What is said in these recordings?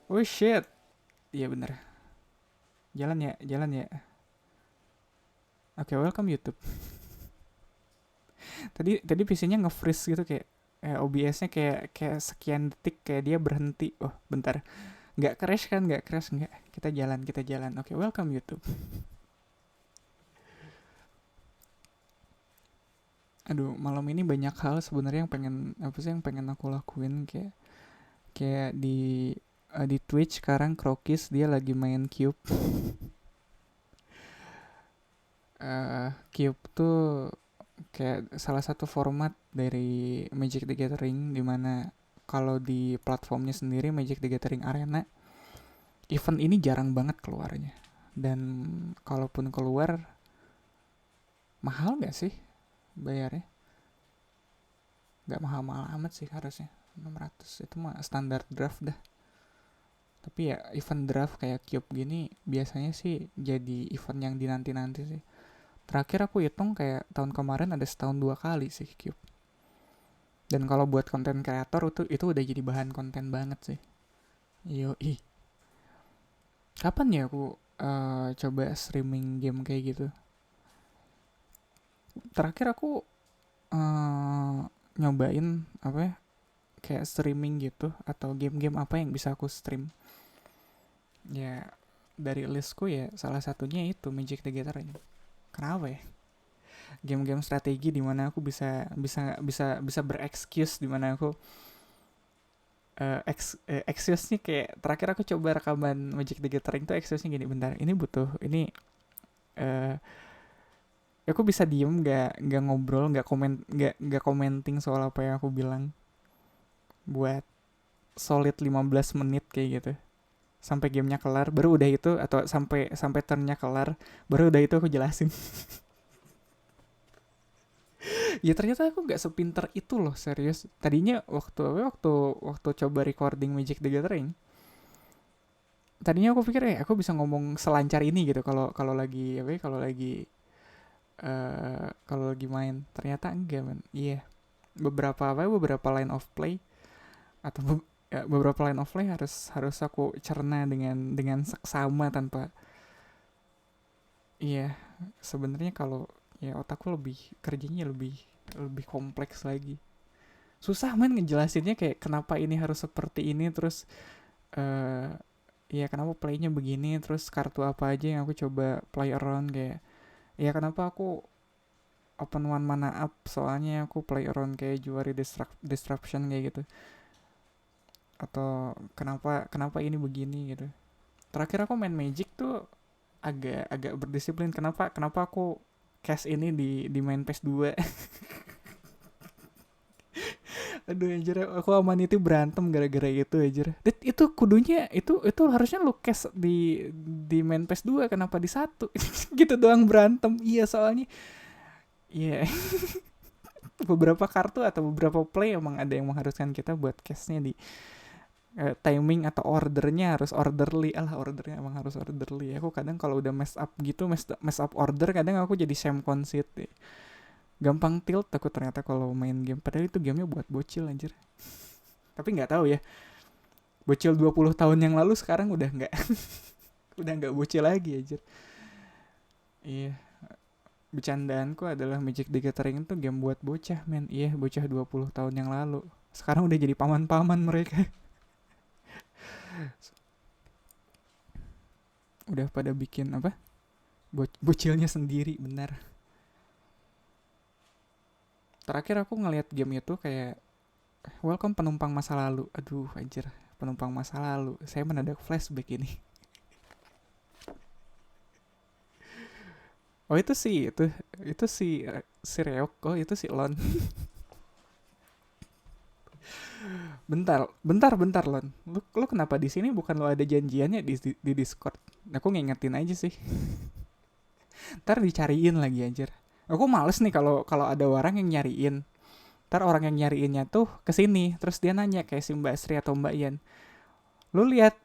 Oh shit. Iya bener. Jalan ya, jalan ya. Oke, welcome YouTube. Tadi PC-nya nge-freeze gitu kayak OBS-nya kayak sekian detik kayak dia berhenti. Oh, bentar. Nggak crash kan? Nggak crash nggak? Kita jalan, kita jalan. Oke, welcome YouTube. Aduh, malam ini banyak hal sebenarnya yang pengen apa sih yang pengen aku lakuin kayak kayak di Twitch sekarang Krokis dia lagi main Cube. Cube tuh kayak salah satu format dari Magic the Gathering di mana kalau di platformnya sendiri Magic the Gathering Arena event ini jarang banget keluarnya, dan kalaupun keluar mahal nggak sih bayarnya? Nggak mahal-mahal amat sih harusnya, 600 itu mah standar draft dah. Tapi ya event draft kayak Cube gini biasanya sih jadi event yang dinanti-nanti sih. Terakhir aku hitung kayak tahun kemarin ada setahun 2 kali sih Cube. Dan kalau buat konten kreator itu udah jadi bahan konten banget sih. Yo, ih. Kapan ya aku coba streaming game kayak gitu? Terakhir aku eh, nyobain apa ya? Kayak streaming gitu atau game-game apa yang bisa aku stream. Ya dari listku ya salah satunya itu Magic the Gathering. Kenapa ya? Game-game strategi di mana aku bisa berexcuse di mana aku excuse-nya kayak terakhir aku coba rekaman Magic the Gathering tuh excuse-nya gini, bentar ini butuh ini eh aku bisa diem nggak ngobrol nggak commenting soal apa yang aku bilang buat solid 15 menit kayak gitu sampai gamenya kelar baru udah itu atau sampai sampai turnnya kelar baru udah itu aku jelasin. Ya ternyata aku nggak sepinter itu loh, serius. Tadinya waktu coba recording Magic the Gathering, tadinya aku pikir aku bisa ngomong selancar ini gitu kalau kalau lagi apa ya, kalau lagi main. Ternyata enggak, man. Iya, beberapa line of play atau beberapa line of play harus harus aku cerna dengan seksama tanpa. Iya, sebenarnya kalau ya otakku lebih kerjanya lebih lebih kompleks lagi. Susah man ngejelasinnya kayak kenapa ini harus seperti ini terus eh ya kenapa playnya begini terus kartu apa aja yang aku coba play around kayak ya kenapa aku open one mana up soalnya aku play around kayak Juari Disruption kayak gitu, atau kenapa kenapa ini begini gitu. Terakhir aku main Magic tuh agak agak berdisiplin, kenapa kenapa aku cast ini di main PS2. Aduh anjir, aku sama itu berantem gara-gara itu anjir. Itu kudunya itu harusnya lu cast di main PS2 kenapa di satu. Gitu doang berantem. Iya soalnya iya. Beberapa kartu atau beberapa play emang ada yang mengharuskan kita buat cashnya di timing atau ordernya harus orderly. Alah, ordernya emang harus orderly. Aku kadang kalau udah mess up gitu, mess up order kadang aku jadi same conceit deh. Gampang tilt aku ternyata kalau main game, padahal itu gamenya buat bocil anjir. Tapi nggak tahu ya, bocil 20 tahun yang lalu sekarang udah nggak udah nggak bocil lagi anjir. Iya, bercandaanku adalah Magic the Gathering itu game buat bocah men. Iya, bocah 20 tahun yang lalu sekarang udah jadi paman-paman mereka. Udah pada bikin apa, bocilnya sendiri benar. Terakhir aku ngelihat game itu kayak welcome penumpang masa lalu. Aduh anjir, penumpang masa lalu, saya mendadak flashback ini. Oh itu sih, itu si Reok. Oh itu si Lon. Bentar Lon, lu kenapa di sini, bukan lo ada janjiannya di Discord? Aku ngingetin aja sih, ntar dicariin lagi anjir. Aku males nih kalau kalau ada orang yang nyariin, ntar orang yang nyariinnya tuh kesini terus dia nanya kayak si Mbak Sri atau Mbak Ian, lu lihat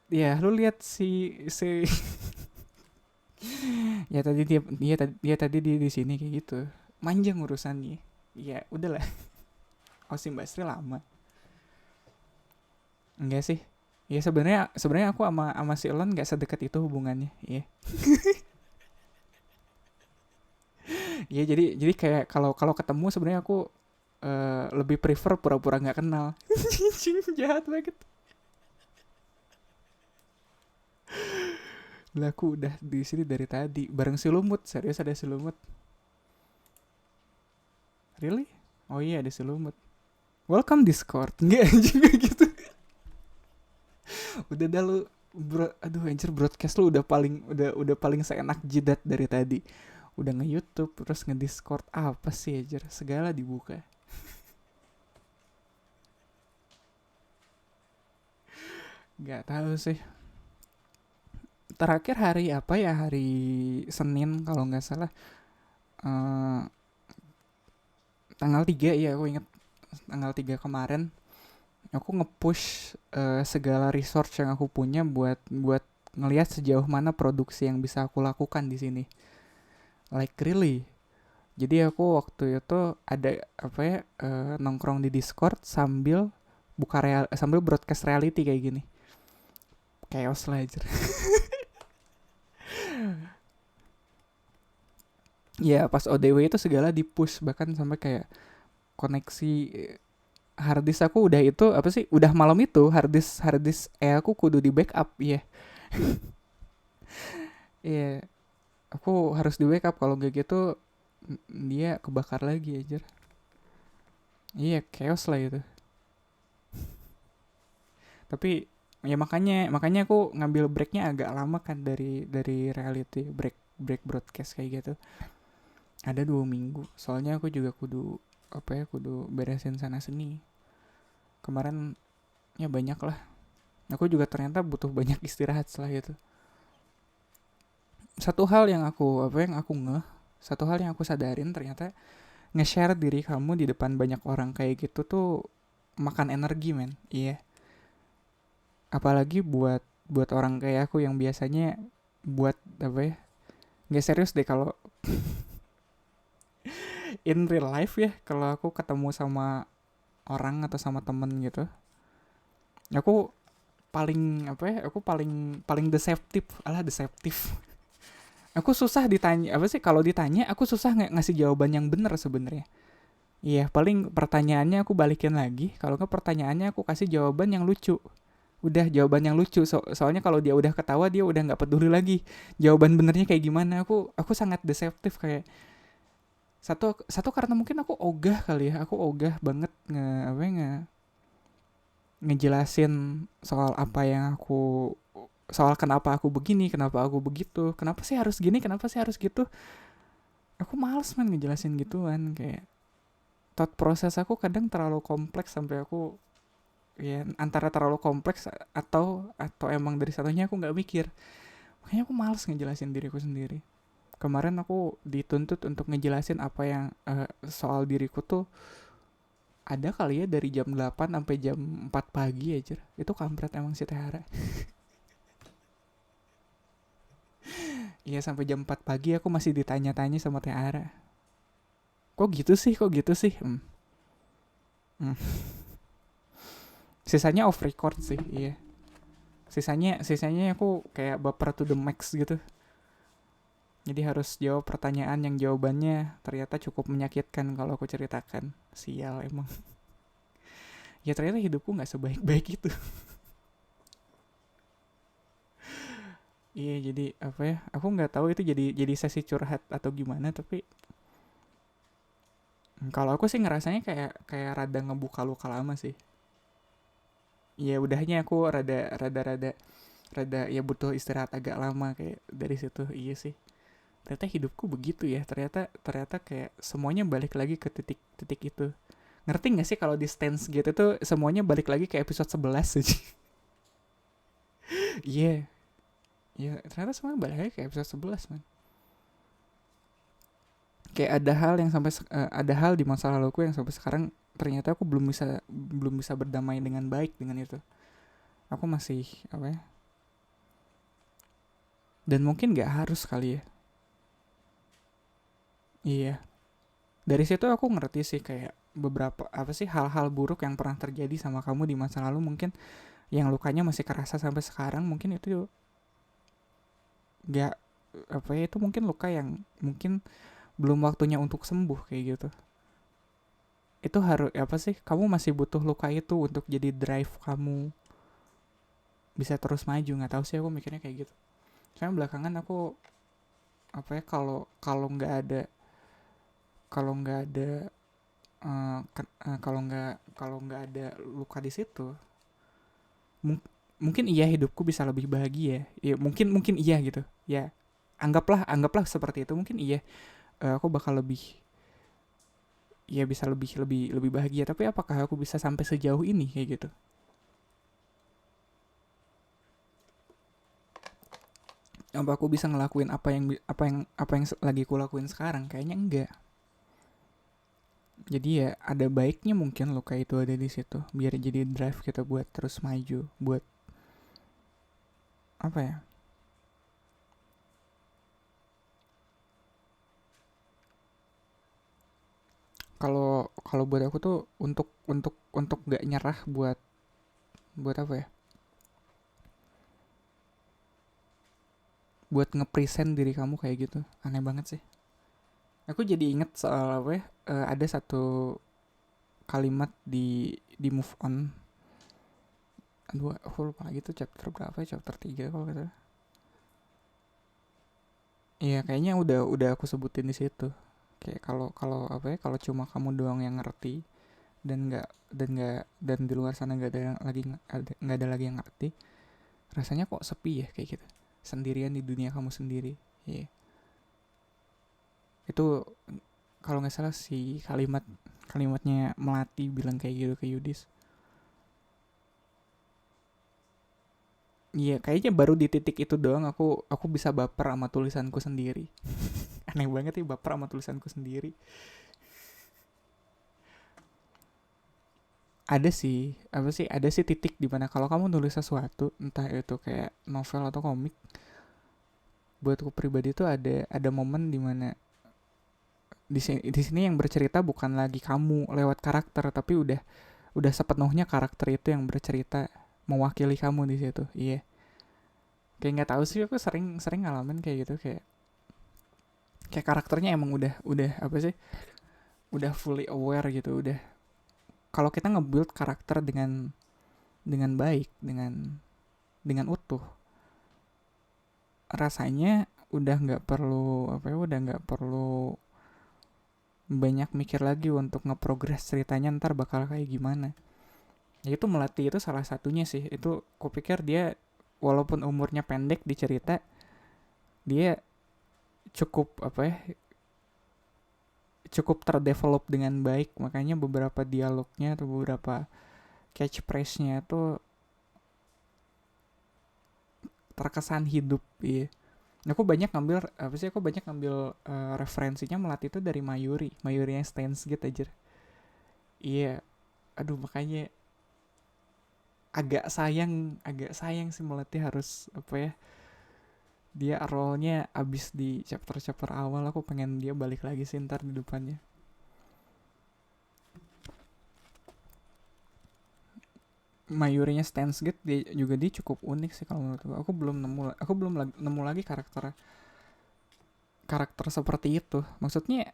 si ya tadi dia tadi di sini kayak gitu, manjang urusannya. Ya udahlah. Oh si Mbak Sri lama enggak sih, Ya sebenarnya aku sama si Elon nggak sedekat itu hubungannya. Iya. Iya, jadi kayak kalau kalau ketemu sebenarnya aku lebih prefer pura-pura nggak kenal. Anjing, jahat banget. Lah aku udah di sini dari tadi bareng si Lumut, serius ada si Lumut. Really? Oh iya ada si Lumut. Welcome Discord. Nggak anjing kayak gitu. Udah dah lu bro, aduh anjir broadcast lu udah paling seenak jidat dari tadi. Udah nge-YouTube terus nge-Discord apa sih anjir, segala dibuka. Nggak tahu sih. Terakhir hari apa ya, hari Senin kalau nggak salah. Eh, tanggal 3 ya aku inget, tanggal 3 kemarin aku nge-push segala resource yang aku punya buat buat ngelihat sejauh mana produksi yang bisa aku lakukan di sini. Like really. Jadi aku waktu itu ada apa ya, nongkrong di Discord sambil sambil broadcast reality kayak gini. Chaos lah aja. Ya pas ODW itu segala di push, bahkan sampai kayak koneksi harddisk aku udah itu apa sih, udah malam itu harddisk aku kudu di backup ya. Iya, aku harus di backup kalau gak gitu dia kebakar lagi aja. Iya chaos lah itu. Tapi ya makanya aku ngambil breaknya agak lama kan dari reality, break break broadcast kayak gitu. Ada 2 minggu. Soalnya aku juga kudu apa ya, kudu beresin sana sini. Kemarin ya banyak lah. Aku juga ternyata butuh banyak istirahat setelah itu. Satu hal yang aku apa yang aku ngeh, satu hal yang aku sadarin ternyata nge-share diri kamu di depan banyak orang kayak gitu tuh makan energi men. Iya. Apalagi buat buat orang kayak aku yang biasanya buat apa ya, nggak serius deh kalau in real life ya, kalau aku ketemu sama orang atau sama temen gitu, aku paling apa ya, aku paling paling deceptif, alah deceptif. Aku susah ditanya apa sih, kalau ditanya aku susah ngasih jawaban yang bener sebenarnya. Iya, paling pertanyaannya aku balikin lagi, kalau nggak pertanyaannya aku kasih jawaban yang lucu. Udah jawaban yang lucu, soalnya kalau dia udah ketawa dia udah nggak peduli lagi jawaban benernya kayak gimana. Aku sangat deceptif kayak, satu satu karena mungkin aku ogah kali ya, aku ogah banget apa ya, ngejelasin soal apa yang aku, soal kenapa aku begini, kenapa aku begitu, kenapa sih harus gini, kenapa sih harus gitu. Aku males man ngejelasin gituan, kayak thought proses aku kadang terlalu kompleks sampai aku ya antara terlalu kompleks atau emang dari satunya aku nggak mikir. Makanya aku males ngejelasin diriku sendiri. Kemarin aku dituntut untuk ngejelasin apa yang soal diriku tuh ada kali ya dari jam 8 sampai jam 4 pagi aja. Itu kampret emang si Tehara. Iya sampai jam 4 pagi aku masih ditanya-tanya sama Tehara. Kok gitu sih? Kok gitu sih? Hmm. Sisanya off record sih, iya. Sisanya aku kayak baper to the max gitu. Jadi harus jawab pertanyaan yang jawabannya ternyata cukup menyakitkan kalau aku ceritakan. Sial emang. Ya ternyata hidupku nggak sebaik-baik itu. Iya jadi apa ya? Aku nggak tahu itu jadi sesi curhat atau gimana, tapi kalau aku sih ngerasanya kayak kayak rada ngebuka luka lama sih. Iya udahnya aku rada ya butuh istirahat agak lama kayak dari situ. Iya sih. Ternyata hidupku begitu ya. Ternyata kayak semuanya balik lagi ke titik-titik itu. Ngerti gak sih kalau di stance gitu tuh semuanya balik lagi ke episode 11 aja. Iya. Yeah. Ya ternyata semuanya balik lagi ke episode 11 man. Kayak ada hal yang ada hal di masa laluku yang sampai sekarang ternyata aku belum bisa berdamai dengan baik dengan itu. Aku masih apa ya? Dan mungkin gak harus kali ya. Iya. Dari situ aku ngerti sih kayak beberapa apa sih hal-hal buruk yang pernah terjadi sama kamu di masa lalu mungkin yang lukanya masih kerasa sampai sekarang, mungkin itu gak apa ya, itu mungkin luka yang mungkin belum waktunya untuk sembuh kayak gitu. Itu harus apa sih, kamu masih butuh luka itu untuk jadi drive kamu bisa terus maju. Nggak tahu sih, aku mikirnya kayak gitu. Soalnya belakangan aku apa ya, kalau kalau nggak ada kalau nggak ada luka di situ, mung- mungkin iya hidupku bisa lebih bahagia ya, mungkin iya gitu ya, anggaplah seperti itu, mungkin iya, aku bakal lebih, ya bisa lebih lebih lebih bahagia, tapi apakah aku bisa sampai sejauh ini kayak gitu? Apa aku bisa ngelakuin apa yang lagi ku lakuin sekarang? Kayaknya enggak. Jadi ya ada baiknya mungkin luka itu ada di situ biar jadi drive kita buat terus maju, buat apa ya, kalau kalau buat aku tuh untuk gak nyerah, buat apa ya, buat ngepresent diri kamu kayak gitu. Aneh banget sih. Aku jadi inget soal apa ya, ada satu kalimat di move on. Aduh, aku lupa lagi tuh chapter berapa ya, chapter 3 kalau kata. Iya, kayaknya udah aku sebutin di situ. Kayak kalau kalau apa ya, kalau cuma kamu doang yang ngerti, dan di luar sana nggak ada yang lagi, nggak ada lagi yang ngerti, rasanya kok sepi ya kayak gitu, sendirian di dunia kamu sendiri. Iya, itu kalau nggak salah si kalimatnya Melati bilang kayak gitu ke Yudis. Iya, kayaknya baru di titik itu doang aku bisa baper sama tulisanku sendiri. Aneh banget ya, baper sama tulisanku sendiri. Ada sih, apa sih, ada sih titik dimana kalau kamu nulis sesuatu, entah itu kayak novel atau komik, buatku pribadi tuh ada momen dimana di sini yang bercerita bukan lagi kamu lewat karakter, tapi udah sepenuhnya karakter itu yang bercerita mewakili kamu di situ. Iya, kayak nggak tahu sih, aku sering sering ngalamin kayak gitu, kayak karakternya emang udah apa sih, udah fully aware gitu, udah, kalau kita nge-build karakter dengan baik, dengan utuh, rasanya udah nggak perlu apa ya, udah nggak perlu banyak mikir lagi untuk ngeprogres ceritanya ntar bakal kayak gimana. Ya itu Melati itu salah satunya sih. Itu kupikir dia walaupun umurnya pendek di cerita, dia cukup apa ya, cukup terdevelop dengan baik, makanya beberapa dialognya atau beberapa catchphrase-nya tuh terkesan hidup. Iya, aku banyak ngambil apa sih, aku banyak ngambil referensinya Melati itu dari Mayurinya Steins gitu aja. Iya, aduh makanya agak sayang sih Melati harus apa ya, dia role-nya abis di chapter-chapter awal. Aku pengen dia balik lagi sih ntar di depannya. Mayurinya Steins Gate dia cukup unik sih kalau menurut aku belum nemu lagi karakter karakter seperti itu. Maksudnya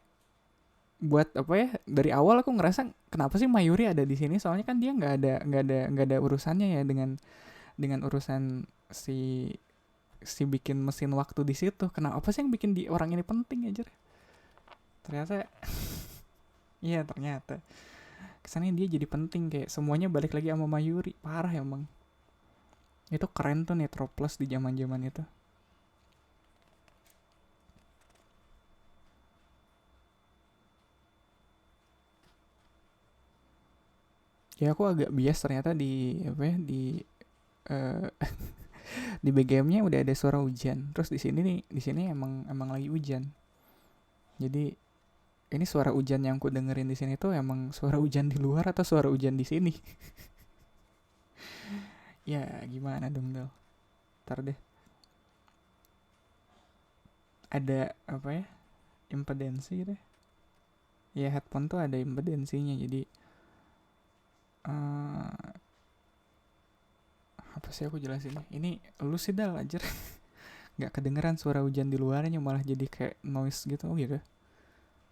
buat apa ya, dari awal aku ngerasa kenapa sih Mayuri ada di sini, soalnya kan dia nggak ada urusannya ya dengan urusan si si bikin mesin waktu di situ. Kenapa sih yang bikin di orang ini penting aja? Ternyata iya, ternyata kesannya dia jadi penting, kayak semuanya balik lagi sama Mayuri. Parah emang. Itu keren tuh Netroplus di zaman-zaman itu. Ya aku agak bias ternyata di apa ya, uh, di BGM-nya udah ada suara hujan. Terus di sini emang emang lagi hujan. Jadi ini suara hujan yang ku dengerin di sini tuh emang suara hujan di luar atau suara hujan di sini? Ya gimana dong Del? Ntar deh, ada apa ya, impedensi deh. Ya headphone tuh ada impedensinya, jadi uh, Apa sih aku jelasin? Ini lu sih Dal aja. Nggak kedengeran suara hujan di luarnya, malah jadi kayak noise gitu. Oh gitu.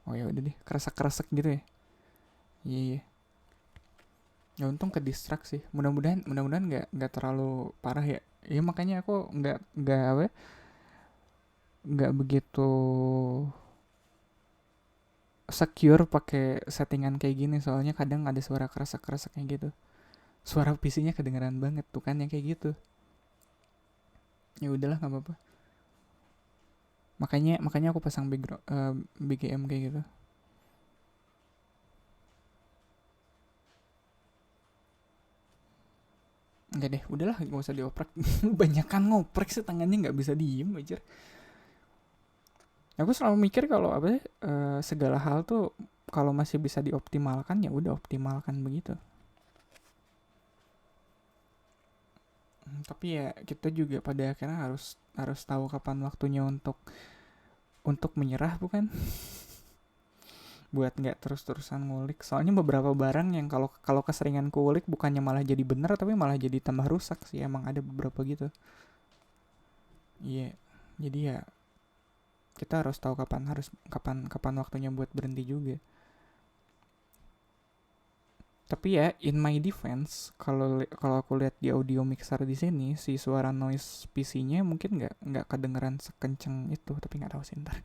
Oh ya udah deh, kresek-kresek gitu ya. Iya iya. Ya untung ke distract sih. Mudah-mudahan nggak terlalu parah ya. Ya makanya aku nggak apa ya, nggak begitu secure pakai settingan kayak gini, soalnya kadang ada suara kresek-kresek kayak gitu. Suara PC-nya kedengeran banget tuh kan yang kayak gitu. Ya udahlah nggak apa-apa. Makanya aku pasang background BGM kayak gitu. Enggak deh, udahlah nggak usah dioprek. Banyakan ngoprek sih, tangannya nggak bisa diem aja. Aku selalu mikir kalau apa sih, segala hal tuh kalau masih bisa dioptimalkan ya udah optimalkan begitu. Tapi ya kita juga pada akhirnya harus harus tahu kapan waktunya untuk menyerah, bukan? Buat nggak terus-terusan ngulik. Soalnya beberapa barang yang kalau kalau keseringan kulik bukannya malah jadi bener tapi malah jadi tambah rusak sih. Emang ada beberapa gitu. Iya. Jadi ya kita harus tahu kapan kapan waktunya buat berhenti juga. Tapi ya in my defense, kalau aku lihat di audio mixer di sini, si suara noise PC-nya mungkin nggak kedengeran sekenceng itu, tapi nggak tahu sih ntar.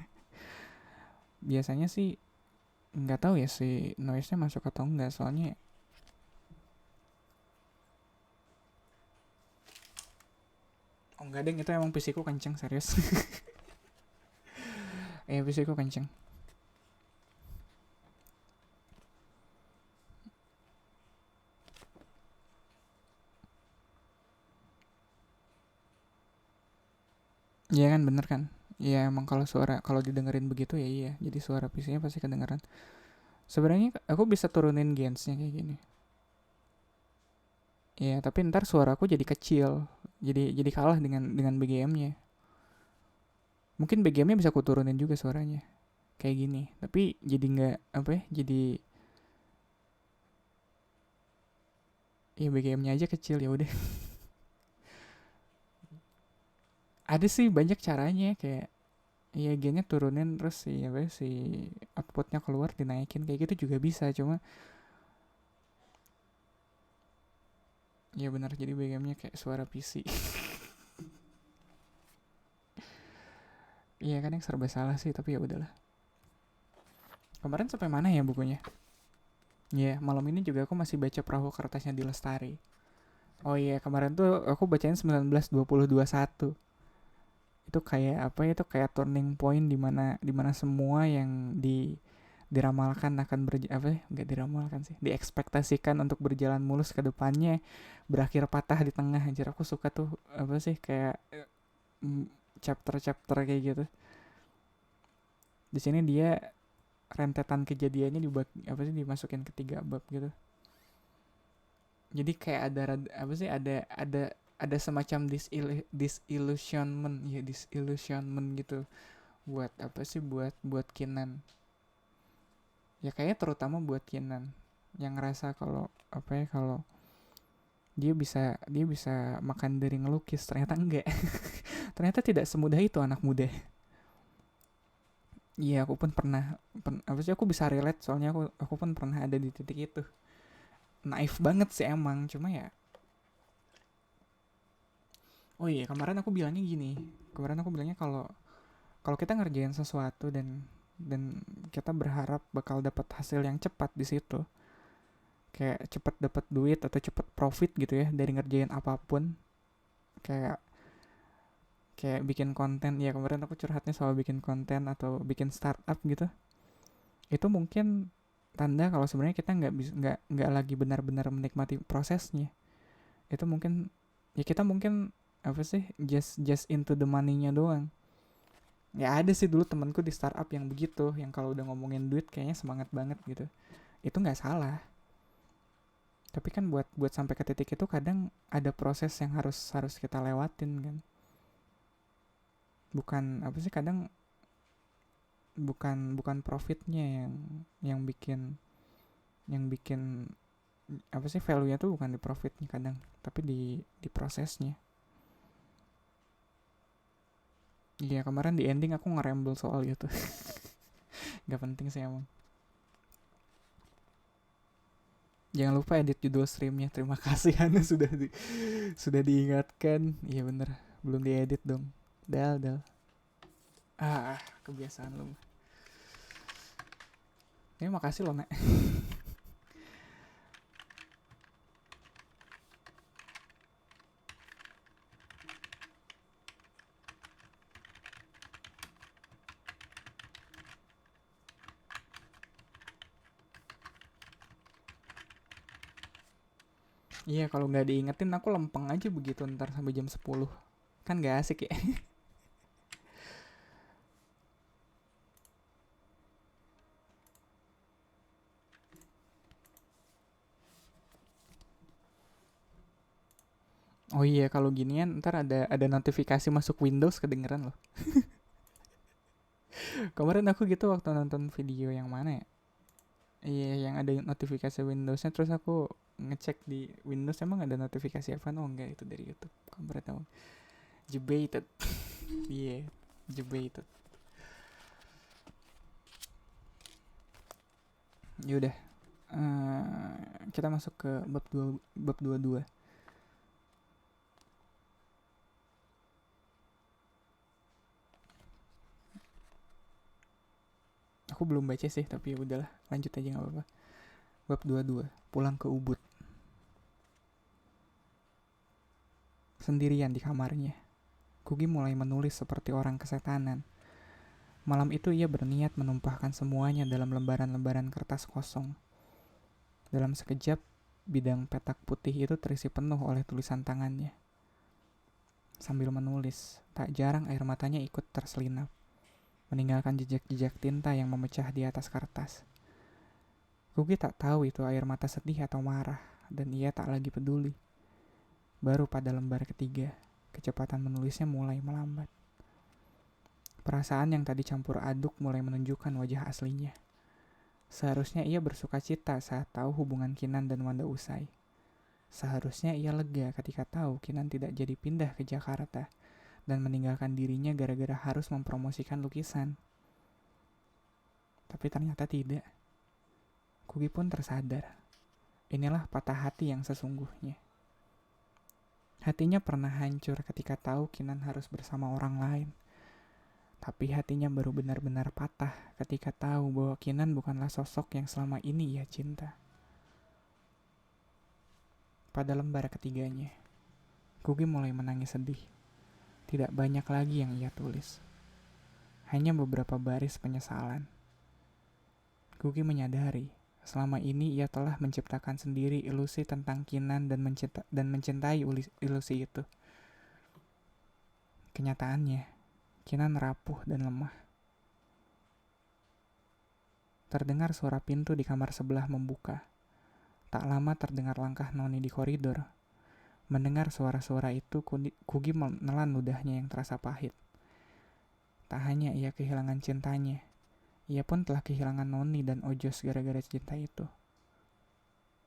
Biasanya sih nggak tahu ya si noise-nya masuk atau enggak, soalnya oh enggak deng, itu emang PC ku kenceng serius. PC ku kenceng. Iya kan, bener kan? Iya emang kalau suara kalau didengerin begitu ya iya, jadi suara PC-nya pasti kedengeran. Sebenarnya aku bisa turunin gains-nya kayak gini. Iya, tapi ntar suaraku jadi kecil. Jadi kalah dengan BGM-nya. Mungkin BGM-nya bisa aku turunin juga suaranya. Kayak gini. Tapi jadi nggak apa ya? Jadi ya BGM-nya aja kecil ya udah. Ada sih banyak caranya kayak ya gainnya turunin terus si apa ya, si outputnya keluar dinaikin kayak gitu juga bisa, cuma ya benar jadi BGM-nya kayak suara PC. Iya kan yang serba salah sih, tapi ya udahlah. Kemarin sampai mana ya bukunya? Iya, malam ini juga aku masih baca Perahu Kertasnya di Lestari. Oh iya, kemarin tuh aku bacain 1920-21. Itu kayak apa ya, itu kayak turning point di mana semua yang diramalkan akan apa ya, nggak diramalkan sih, diekspektasikan untuk berjalan mulus ke depannya berakhir patah di tengah. Anjir, aku suka tuh apa sih kayak chapter-chapter kayak gitu. Di sini dia rentetan kejadiannya apa sih dimasukin ke 3 bab gitu. Jadi kayak apa sih, ada semacam disillusionment ya, disillusionment gitu buat apa sih, buat Kinan. Ya kayaknya terutama buat Kinan yang ngerasa kalau apa ya, kalau dia bisa makan dari ngelukis, ternyata enggak. Ternyata tidak semudah itu anak muda. Iya, aku pun apa sih, aku bisa relate soalnya aku pun pernah ada di titik itu. Naif banget sih emang, cuma ya. Oh iya, kemarin aku bilangnya kalau kalau kita ngerjain sesuatu dan kita berharap bakal dapat hasil yang cepat di situ, kayak cepat dapat duit atau cepat profit gitu ya dari ngerjain apapun, kayak kayak bikin konten. Ya kemarin aku curhatnya soal bikin konten atau bikin startup gitu. Itu mungkin tanda kalau sebenarnya kita nggak lagi benar-benar menikmati prosesnya. Itu mungkin ya kita mungkin apa sih, just into the money-nya doang. Ya ada sih dulu temanku di startup yang begitu, yang kalau udah ngomongin duit kayaknya semangat banget gitu. Itu nggak salah. Tapi kan buat sampai ke titik itu kadang ada proses yang harus harus kita lewatin kan. Bukan apa sih, kadang bukan bukan profitnya yang bikin apa sih, value-nya tuh bukan di profitnya kadang, tapi di prosesnya. Iya, kemarin di ending aku ngerembel soal itu. Gak penting sih emang. Jangan lupa edit judul streamnya. Terima kasih Hana sudah diingatkan. Iya bener, belum diedit dong. Dal. Kebiasaan lu. Ini makasih loh, Nek. Iya, kalau nggak diingetin aku lempeng aja begitu ntar sampai jam 10. Kan nggak asik ya. Oh iya, kalau ginian ntar ada notifikasi masuk Windows kedengeran loh. Kemarin aku gitu waktu nonton video yang mana ya? Iya, yang ada notifikasi Windowsnya, terus aku ngecek di Windows emang ada notifikasi apa? Oh enggak, itu dari YouTube. Kamu baru tahu. Debated. Iya, yeah, debated. Yaudah, kita masuk ke bab 22. Aku belum baca sih, tapi udahlah, lanjut aja nggak apa-apa. Bab 22, pulang ke Ubud. Sendirian di kamarnya, Kugi mulai menulis seperti orang kesetanan. Malam itu ia berniat menumpahkan semuanya dalam lembaran-lembaran kertas kosong. Dalam sekejap, bidang petak putih itu terisi penuh oleh tulisan tangannya. Sambil menulis, tak jarang air matanya ikut terselinap, meninggalkan jejak-jejak tinta yang memecah di atas kertas. Kugi tak tahu itu air mata sedih atau marah, dan ia tak lagi peduli. Baru pada lembar ketiga, kecepatan menulisnya mulai melambat. Perasaan yang tadi campur aduk mulai menunjukkan wajah aslinya. Seharusnya ia bersuka cita saat tahu hubungan Kinan dan Wanda usai. Seharusnya ia lega ketika tahu Kinan tidak jadi pindah ke Jakarta dan meninggalkan dirinya gara-gara harus mempromosikan lukisan. Tapi ternyata tidak. Kugi pun tersadar. Inilah patah hati yang sesungguhnya. Hatinya pernah hancur ketika tahu Kinan harus bersama orang lain. Tapi hatinya baru benar-benar patah ketika tahu bahwa Kinan bukanlah sosok yang selama ini ia cinta. Pada lembar ketiganya, Kugi mulai menangis sedih. Tidak banyak lagi yang ia tulis. Hanya beberapa baris penyesalan. Kugi menyadari, selama ini ia telah menciptakan sendiri ilusi tentang Kinan dan mencintai ilusi itu. Kenyataannya, Kinan rapuh dan lemah. Terdengar suara pintu di kamar sebelah membuka. Tak lama terdengar langkah Noni di koridor. Mendengar suara-suara itu, Kugi menelan ludahnya yang terasa pahit. Tak hanya ia kehilangan cintanya, ia pun telah kehilangan Noni dan Ojos gara-gara cinta itu.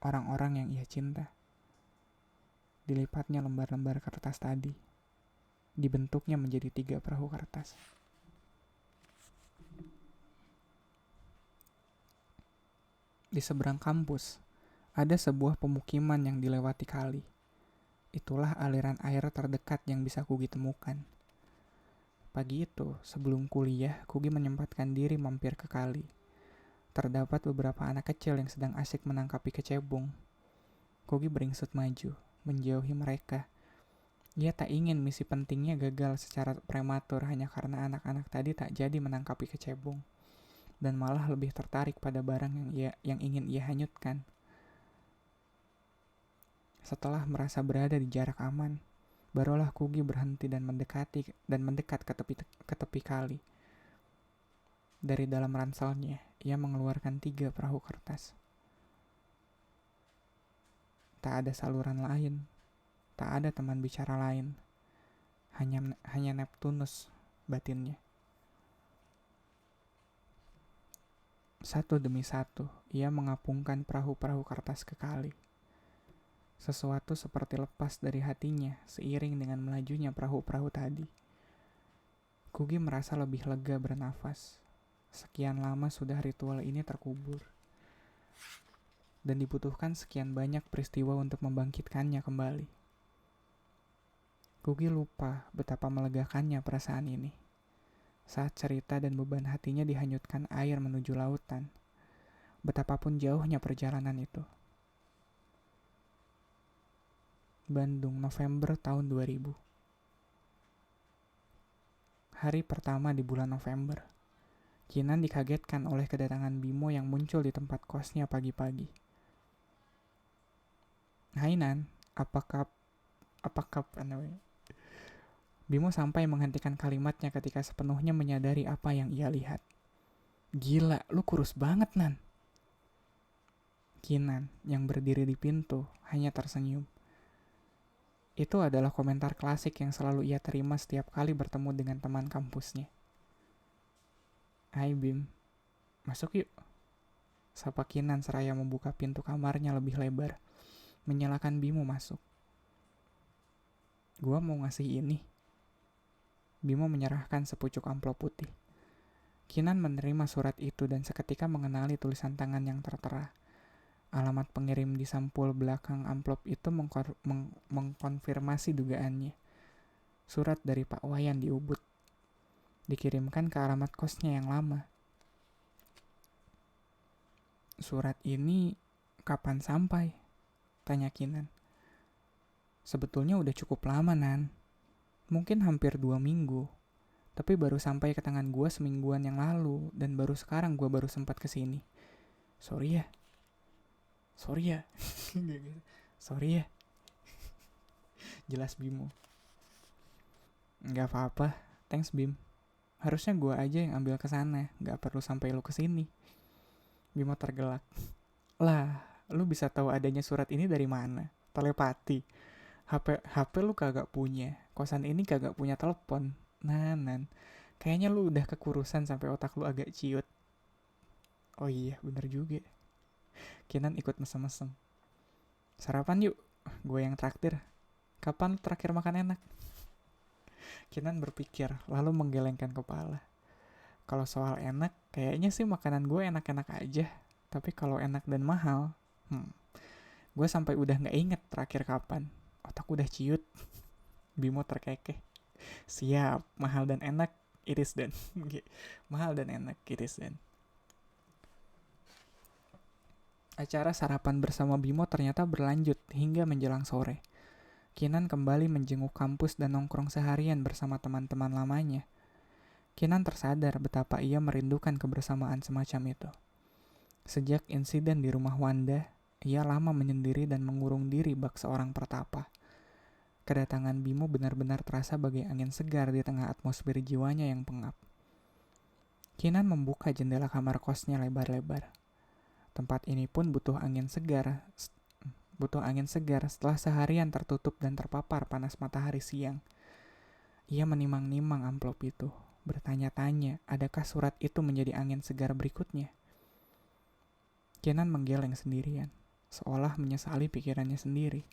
Orang-orang yang ia cinta. Dilipatnya lembar-lembar kertas tadi. Dibentuknya menjadi 3 perahu kertas. Di seberang kampus, ada sebuah pemukiman yang dilewati kali. Itulah aliran air terdekat yang bisa Kugi temukan. Pagi itu, sebelum kuliah, Kugi menyempatkan diri mampir ke kali. Terdapat beberapa anak kecil yang sedang asyik menangkapi kecebong. Kugi beringsut maju, menjauhi mereka. Ia tak ingin misi pentingnya gagal secara prematur hanya karena anak-anak tadi tak jadi menangkapi kecebong, dan malah lebih tertarik pada barang yang ingin ia hanyutkan. Setelah merasa berada di jarak aman, barulah Kugi berhenti dan mendekat ke tepi kali. Dari dalam ranselnya, ia mengeluarkan 3 perahu kertas. Tak ada saluran lain. Tak ada teman bicara lain, hanya Neptunus batinnya. Satu demi satu, ia mengapungkan perahu-perahu kertas ke kali. Sesuatu seperti lepas dari hatinya seiring dengan melajunya perahu-perahu tadi. Kugi merasa lebih lega bernafas. Sekian lama sudah ritual ini terkubur. Dan dibutuhkan sekian banyak peristiwa untuk membangkitkannya kembali. Kugi lupa betapa melegakannya perasaan ini. Saat cerita dan beban hatinya dihanyutkan air menuju lautan. Betapapun jauhnya perjalanan itu. Bandung, November tahun 2000. Hari pertama di bulan November. Kinan dikagetkan oleh kedatangan Bimo yang muncul di tempat kosnya pagi-pagi. Hai Nan, apakah Bimo sampai menghentikan kalimatnya ketika sepenuhnya menyadari apa yang ia lihat. Gila, lu kurus banget Nan. Kinan yang berdiri di pintu hanya tersenyum. Itu adalah komentar klasik yang selalu ia terima setiap kali bertemu dengan teman kampusnya. Hai Bim, masuk yuk. Sapa Kinan seraya membuka pintu kamarnya lebih lebar, menyalakan Bimo masuk. Gua mau ngasih ini. Bimo menyerahkan sepucuk amplop putih. Kinan menerima surat itu dan seketika mengenali tulisan tangan yang tertera. Alamat pengirim di sampul belakang amplop itu mengkonfirmasi dugaannya. Surat dari Pak Wayan di Ubud. Dikirimkan ke alamat kosnya yang lama. Surat ini kapan sampai? Tanya Kinan. Sebetulnya udah cukup lama Nan. Mungkin hampir 2 minggu. Tapi baru sampai ke tangan gue semingguan yang lalu. Dan baru sekarang gue baru sempat kesini. Sorry ya. Sorry ya. Jelas Bimo. Gak apa-apa. Thanks Bim. Harusnya gue aja yang ambil kesana. Gak perlu sampai lu kesini. Bimo tergelak. Lah, lu bisa tahu adanya surat ini dari mana? Telepati. HP lu kagak punya. Kosan ini kagak punya telepon. Nan. Kayaknya lu udah kekurusan sampai otak lu agak ciut. Oh iya, bener juga. Kinan ikut mesem-mesem. Sarapan yuk, gue yang traktir. Kapan lu terakhir makan enak? Kinan berpikir, lalu menggelengkan kepala. Kalau soal enak, kayaknya sih makanan gue enak-enak aja. Tapi kalau enak dan mahal, gue sampai udah gak inget terakhir kapan. Otak udah ciut. Bimo terkekeh. Siap, mahal dan enak, it is done. Mahal dan enak, it is done. Acara sarapan bersama Bimo ternyata berlanjut hingga menjelang sore. Kinan kembali menjenguk kampus dan nongkrong seharian bersama teman-teman lamanya. Kinan tersadar betapa ia merindukan kebersamaan semacam itu. Sejak insiden di rumah Wanda, ia lama menyendiri dan mengurung diri bak seorang pertapa. Kedatangan Bimo benar-benar terasa bagai angin segar di tengah atmosfer jiwanya yang pengap. Kinan membuka jendela kamar kosnya lebar-lebar. Tempat ini pun butuh angin segar setelah seharian tertutup dan terpapar panas matahari siang. Ia menimang-nimang amplop itu, bertanya-tanya adakah surat itu menjadi angin segar berikutnya. Kinan menggeleng sendirian, seolah menyesali pikirannya sendiri.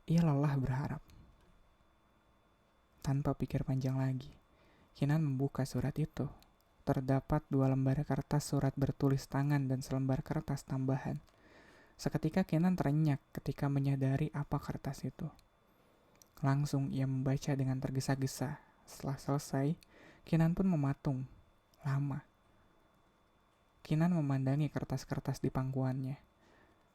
Ia lelah berharap. Tanpa pikir panjang lagi, Kinan membuka surat itu. Terdapat 2 lembar kertas surat bertulis tangan dan selembar kertas tambahan. Seketika Kinan terenyak ketika menyadari apa kertas itu. Langsung ia membaca dengan tergesa-gesa. Setelah selesai, Kinan pun mematung. Lama. Kinan memandangi kertas-kertas di pangkuannya.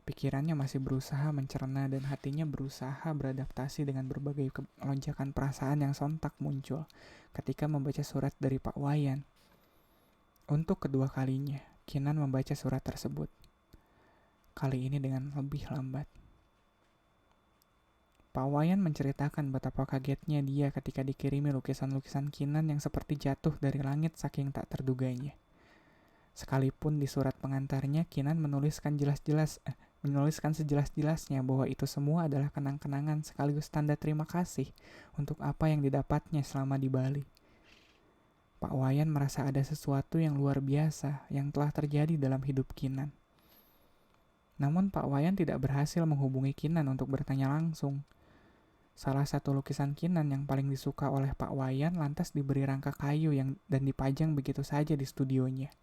Pikirannya masih berusaha mencerna dan hatinya berusaha beradaptasi dengan berbagai lonjakan perasaan yang sontak muncul ketika membaca surat dari Pak Wayan. Untuk kedua kalinya, Kinan membaca surat tersebut. Kali ini dengan lebih lambat. Pak Wayan menceritakan betapa kagetnya dia ketika dikirimi lukisan-lukisan Kinan yang seperti jatuh dari langit saking tak terduganya. Sekalipun di surat pengantarnya, Kinan menuliskan sejelas-jelasnya bahwa itu semua adalah kenang-kenangan sekaligus tanda terima kasih untuk apa yang didapatnya selama di Bali. Pak Wayan merasa ada sesuatu yang luar biasa yang telah terjadi dalam hidup Kinan. Namun Pak Wayan tidak berhasil menghubungi Kinan untuk bertanya langsung. Salah satu lukisan Kinan yang paling disuka oleh Pak Wayan lantas diberi rangka kayu dan dipajang begitu saja di studionya.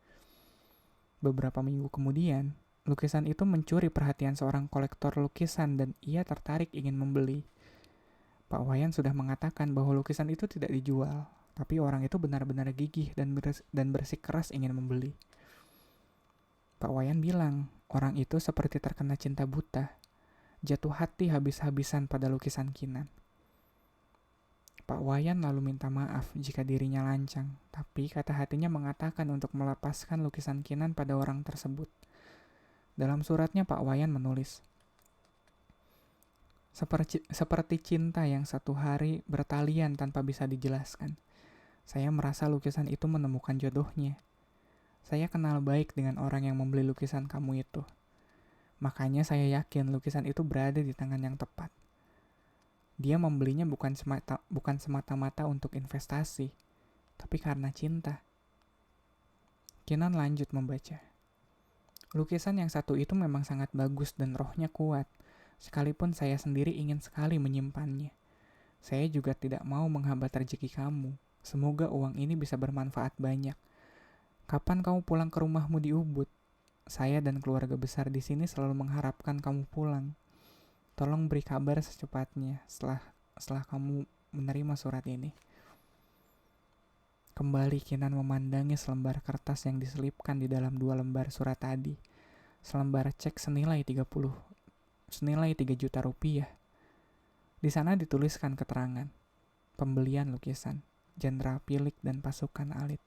Beberapa minggu kemudian, lukisan itu mencuri perhatian seorang kolektor lukisan dan ia tertarik ingin membeli. Pak Wayan sudah mengatakan bahwa lukisan itu tidak dijual, tapi orang itu benar-benar gigih dan bersikeras ingin membeli. Pak Wayan bilang, orang itu seperti terkena cinta buta, jatuh hati habis-habisan pada lukisan Kinan. Pak Wayan lalu minta maaf jika dirinya lancang, tapi kata hatinya mengatakan untuk melepaskan lukisan Kinan pada orang tersebut. Dalam suratnya Pak Wayan menulis, seperti cinta yang satu hari bertalian tanpa bisa dijelaskan. Saya merasa lukisan itu menemukan jodohnya. Saya kenal baik dengan orang yang membeli lukisan kamu itu. Makanya saya yakin lukisan itu berada di tangan yang tepat. Dia membelinya bukan semata-mata untuk investasi, tapi karena cinta. Kinan lanjut membaca. Lukisan yang satu itu memang sangat bagus dan rohnya kuat, sekalipun saya sendiri ingin sekali menyimpannya. Saya juga tidak mau menghambat rezeki kamu. Semoga uang ini bisa bermanfaat banyak. Kapan kamu pulang ke rumahmu di Ubud? Saya dan keluarga besar di sini selalu mengharapkan kamu pulang. Tolong beri kabar secepatnya setelah kamu menerima surat ini. Kembali Kinan memandangi selembar kertas yang diselipkan di dalam 2 lembar surat tadi. Selembar cek senilai 3 juta rupiah. Di sana dituliskan keterangan pembelian lukisan Jenderal Pilik dan pasukan Alit.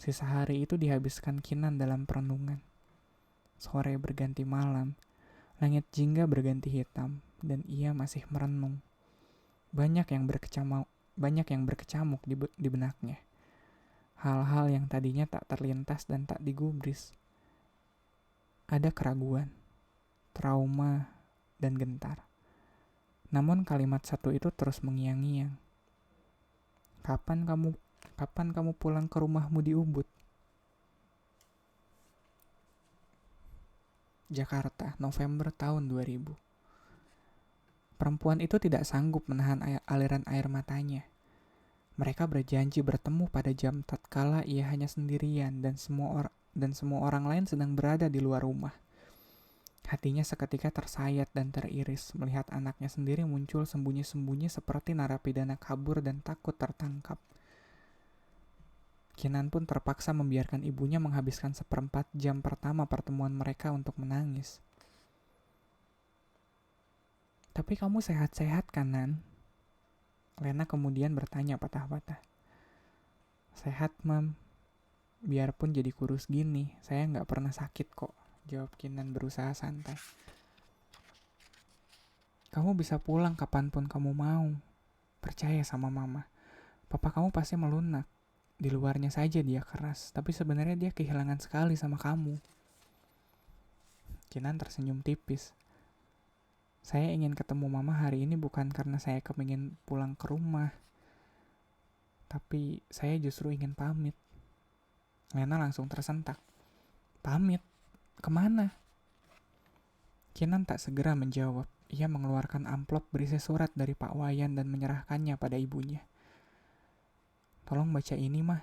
Sisa hari itu dihabiskan Kinan dalam perenungan. Sore berganti malam, langit jingga berganti hitam, dan ia masih merenung. Banyak yang berkecamuk di benaknya. Hal-hal yang tadinya tak terlintas dan tak digubris. Ada keraguan, trauma, dan gentar. Namun kalimat satu itu terus mengiang-ngiang. Kapan kamu pulang ke rumahmu di Ubud? Jakarta, November tahun 2000. Perempuan itu tidak sanggup menahan aliran air matanya. Mereka berjanji bertemu pada jam tatkala ia hanya sendirian dan semua orang lain sedang berada di luar rumah. Hatinya seketika tersayat dan teriris melihat anaknya sendiri muncul sembunyi-sembunyi seperti narapidana kabur dan takut tertangkap. Kinan pun terpaksa membiarkan ibunya menghabiskan 1/4 jam pertama pertemuan mereka untuk menangis. Tapi kamu sehat-sehat kan, Nan? Lena kemudian bertanya patah-patah. Sehat, Mam. Biarpun jadi kurus gini, saya nggak pernah sakit kok, jawab Kinan berusaha santai. Kamu bisa pulang kapanpun kamu mau. Percaya sama Mama. Papa kamu pasti melunak. Di luarnya saja dia keras, tapi sebenarnya dia kehilangan sekali sama kamu. Kinan tersenyum tipis. Saya ingin ketemu Mama hari ini bukan karena saya kepingin pulang ke rumah, tapi saya justru ingin pamit. Lena langsung tersentak. Pamit? Kemana? Kinan tak segera menjawab. Ia mengeluarkan amplop berisi surat dari Pak Wayan dan menyerahkannya pada ibunya. Tolong baca ini, Mah.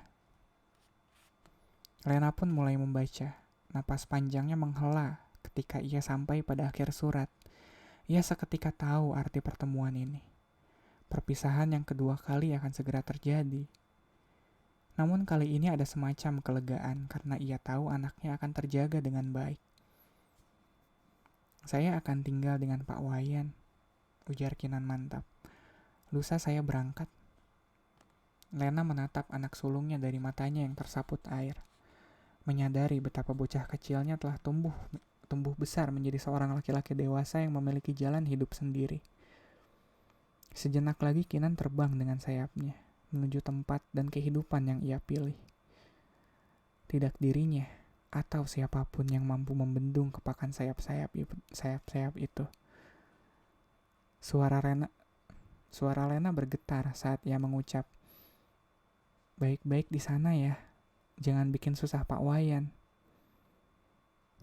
Lena pun mulai membaca. Napas panjangnya menghela ketika ia sampai pada akhir surat. Ia seketika tahu arti pertemuan ini. Perpisahan yang kedua kali akan segera terjadi. Namun kali ini ada semacam kelegaan karena ia tahu anaknya akan terjaga dengan baik. Saya akan tinggal dengan Pak Wayan, ujar Kinan mantap. Lusa saya berangkat. Lena menatap anak sulungnya dari matanya yang tersaput air. Menyadari betapa bocah kecilnya telah tumbuh besar menjadi seorang laki-laki dewasa yang memiliki jalan hidup sendiri. Sejenak lagi Kinan terbang dengan sayapnya, menuju tempat dan kehidupan yang ia pilih. Tidak dirinya, atau siapapun yang mampu membendung kepakan sayap-sayap itu. Suara Lena bergetar saat ia mengucap, baik-baik di sana ya, jangan bikin susah Pak Wayan.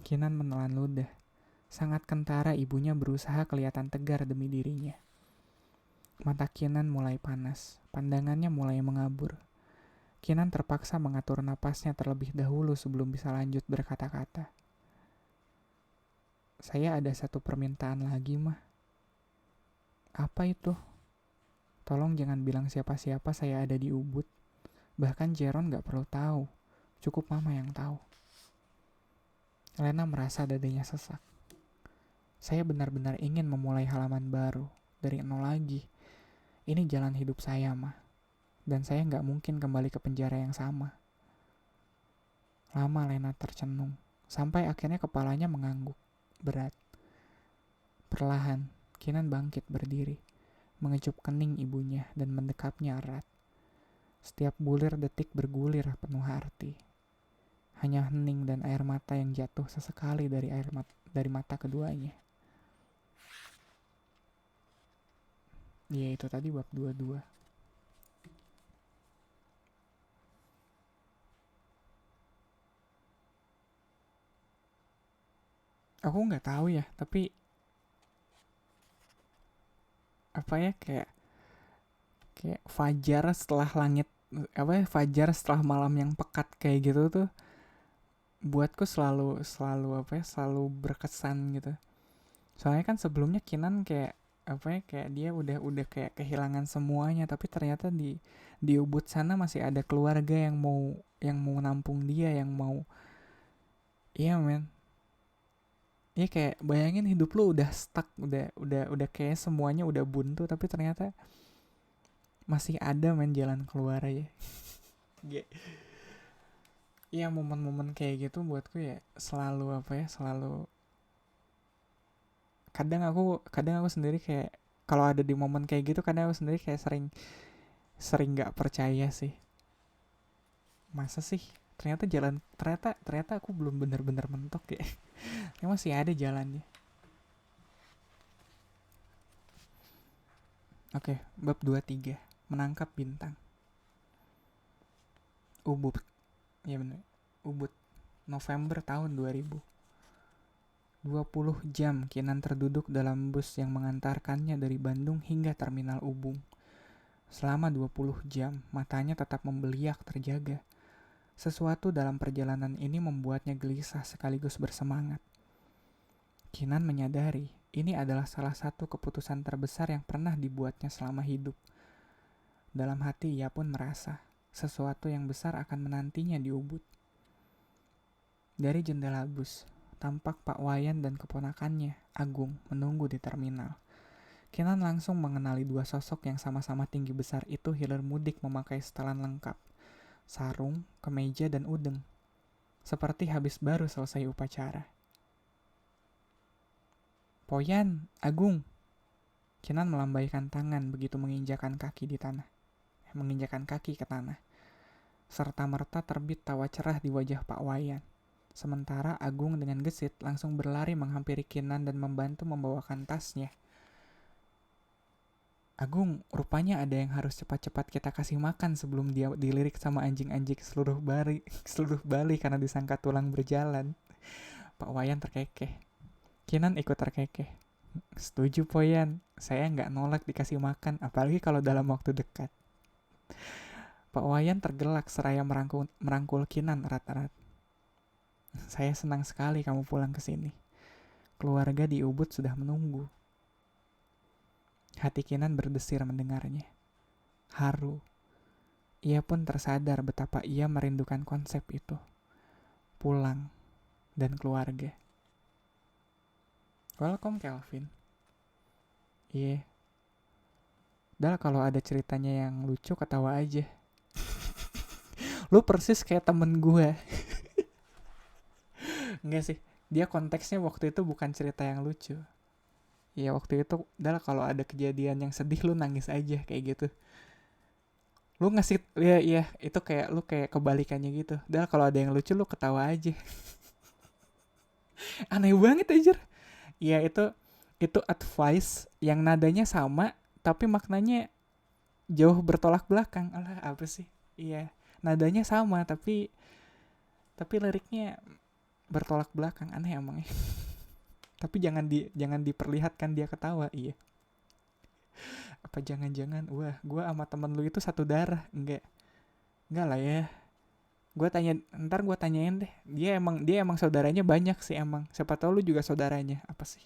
Kinan menelan ludah. Sangat kentara ibunya berusaha kelihatan tegar demi dirinya. Mata Kinan mulai panas, pandangannya mulai mengabur. Kinan terpaksa mengatur napasnya terlebih dahulu sebelum bisa lanjut berkata-kata. Saya ada satu permintaan lagi, Mah. Apa itu? Tolong jangan bilang siapa-siapa saya ada di Ubud. Bahkan Jeron gak perlu tahu. Cukup Mama yang tahu. Lena merasa dadanya sesak. Saya benar-benar ingin memulai halaman baru. Dari nol lagi. Ini jalan hidup saya, Mah. Dan saya gak mungkin kembali ke penjara yang sama. Lama Lena tercenung. Sampai akhirnya kepalanya mengangguk. Berat. Perlahan, Kinan bangkit berdiri. Mengecup kening ibunya dan mendekapnya erat. Setiap bulir detik bergulir penuh arti. Hanya hening dan air mata yang jatuh sesekali dari mata keduanya. Ya itu tadi bab 22. Aku nggak tahu ya, tapi apa ya kayak fajar setelah langit fajar setelah malam yang pekat kayak gitu tuh buatku selalu berkesan gitu. Soalnya kan sebelumnya Kinan kayak kayak dia udah kayak kehilangan semuanya, tapi ternyata di Ubud sana masih ada keluarga yang mau nampung dia, yang mau iya men. Iya kayak bayangin hidup lu udah stuck, udah kayak semuanya udah buntu, tapi ternyata masih ada jalan keluar aja. Iya momen-momen kayak gitu buatku ya selalu selalu kadang aku sendiri kayak kalau ada di momen kayak gitu kadang aku sendiri kayak sering nggak percaya sih, masa sih ternyata aku belum benar-benar mentok ya. Ya masih ada jalannya. Oke, bab 23 menangkap bintang. Ubud, ya bener, Ubud, November tahun 2000. 20 jam Kinan terduduk dalam bus yang mengantarkannya dari Bandung hingga terminal Ubung. Selama 20 jam, matanya tetap membeliak terjaga. Sesuatu dalam perjalanan ini membuatnya gelisah sekaligus bersemangat. Kinan menyadari ini adalah salah satu keputusan terbesar yang pernah dibuatnya selama hidup. Dalam hati ia pun merasa sesuatu yang besar akan menantinya di Ubud. Dari jendela bus, tampak Pak Wayan dan keponakannya, Agung, menunggu di terminal. Kinan langsung mengenali dua sosok yang sama-sama tinggi besar itu hilir mudik memakai setelan lengkap. Sarung, kemeja, dan udeng. Seperti habis baru selesai upacara. Poyan, Agung. Kinan melambaikan tangan begitu menginjakan kaki ke tanah. Serta merta terbit tawa cerah di wajah Pak Wayan. Sementara Agung dengan gesit langsung berlari menghampiri Kinan dan membantu membawakan tasnya. Agung, rupanya ada yang harus cepat-cepat kita kasih makan sebelum dia dilirik sama anjing-anjing seluruh Bali karena disangka tulang berjalan. Pak Wayan terkekeh. Kinan ikut terkekeh. Setuju Poyan, saya nggak nolak dikasih makan, apalagi kalau dalam waktu dekat. Pak Wayan tergelak seraya merangkul Kinan erat-erat. Saya senang sekali kamu pulang ke sini. Keluarga di Ubud sudah menunggu. Hati Kinan berdesir mendengarnya. Haru. Ia pun tersadar betapa ia merindukan konsep itu. Pulang dan keluarga. Welcome Kelvin. Iya. Dahlah kalau ada ceritanya yang lucu ketawa aja. Lu persis kayak temen gue. Enggak sih, dia konteksnya waktu itu bukan cerita yang lucu. Ya waktu itu dahlah kalau ada kejadian yang sedih lu nangis aja kayak gitu. Lu ngasih ya itu kayak lu kayak kebalikannya gitu. Dahlah kalau ada yang lucu lu ketawa aja. Aneh banget aja. Ya itu advice yang nadanya sama tapi maknanya jauh bertolak belakang. Alah apa sih? Iya, nadanya sama tapi liriknya bertolak belakang, aneh emang ya. Tapi jangan diperlihatkan dia ketawa. Iya, apa jangan-jangan wah gue sama temen lu itu satu darah? Enggak lah ya. Ntar gue tanyain deh, dia emang saudaranya banyak sih emang, siapa tahu lu juga saudaranya apa sih.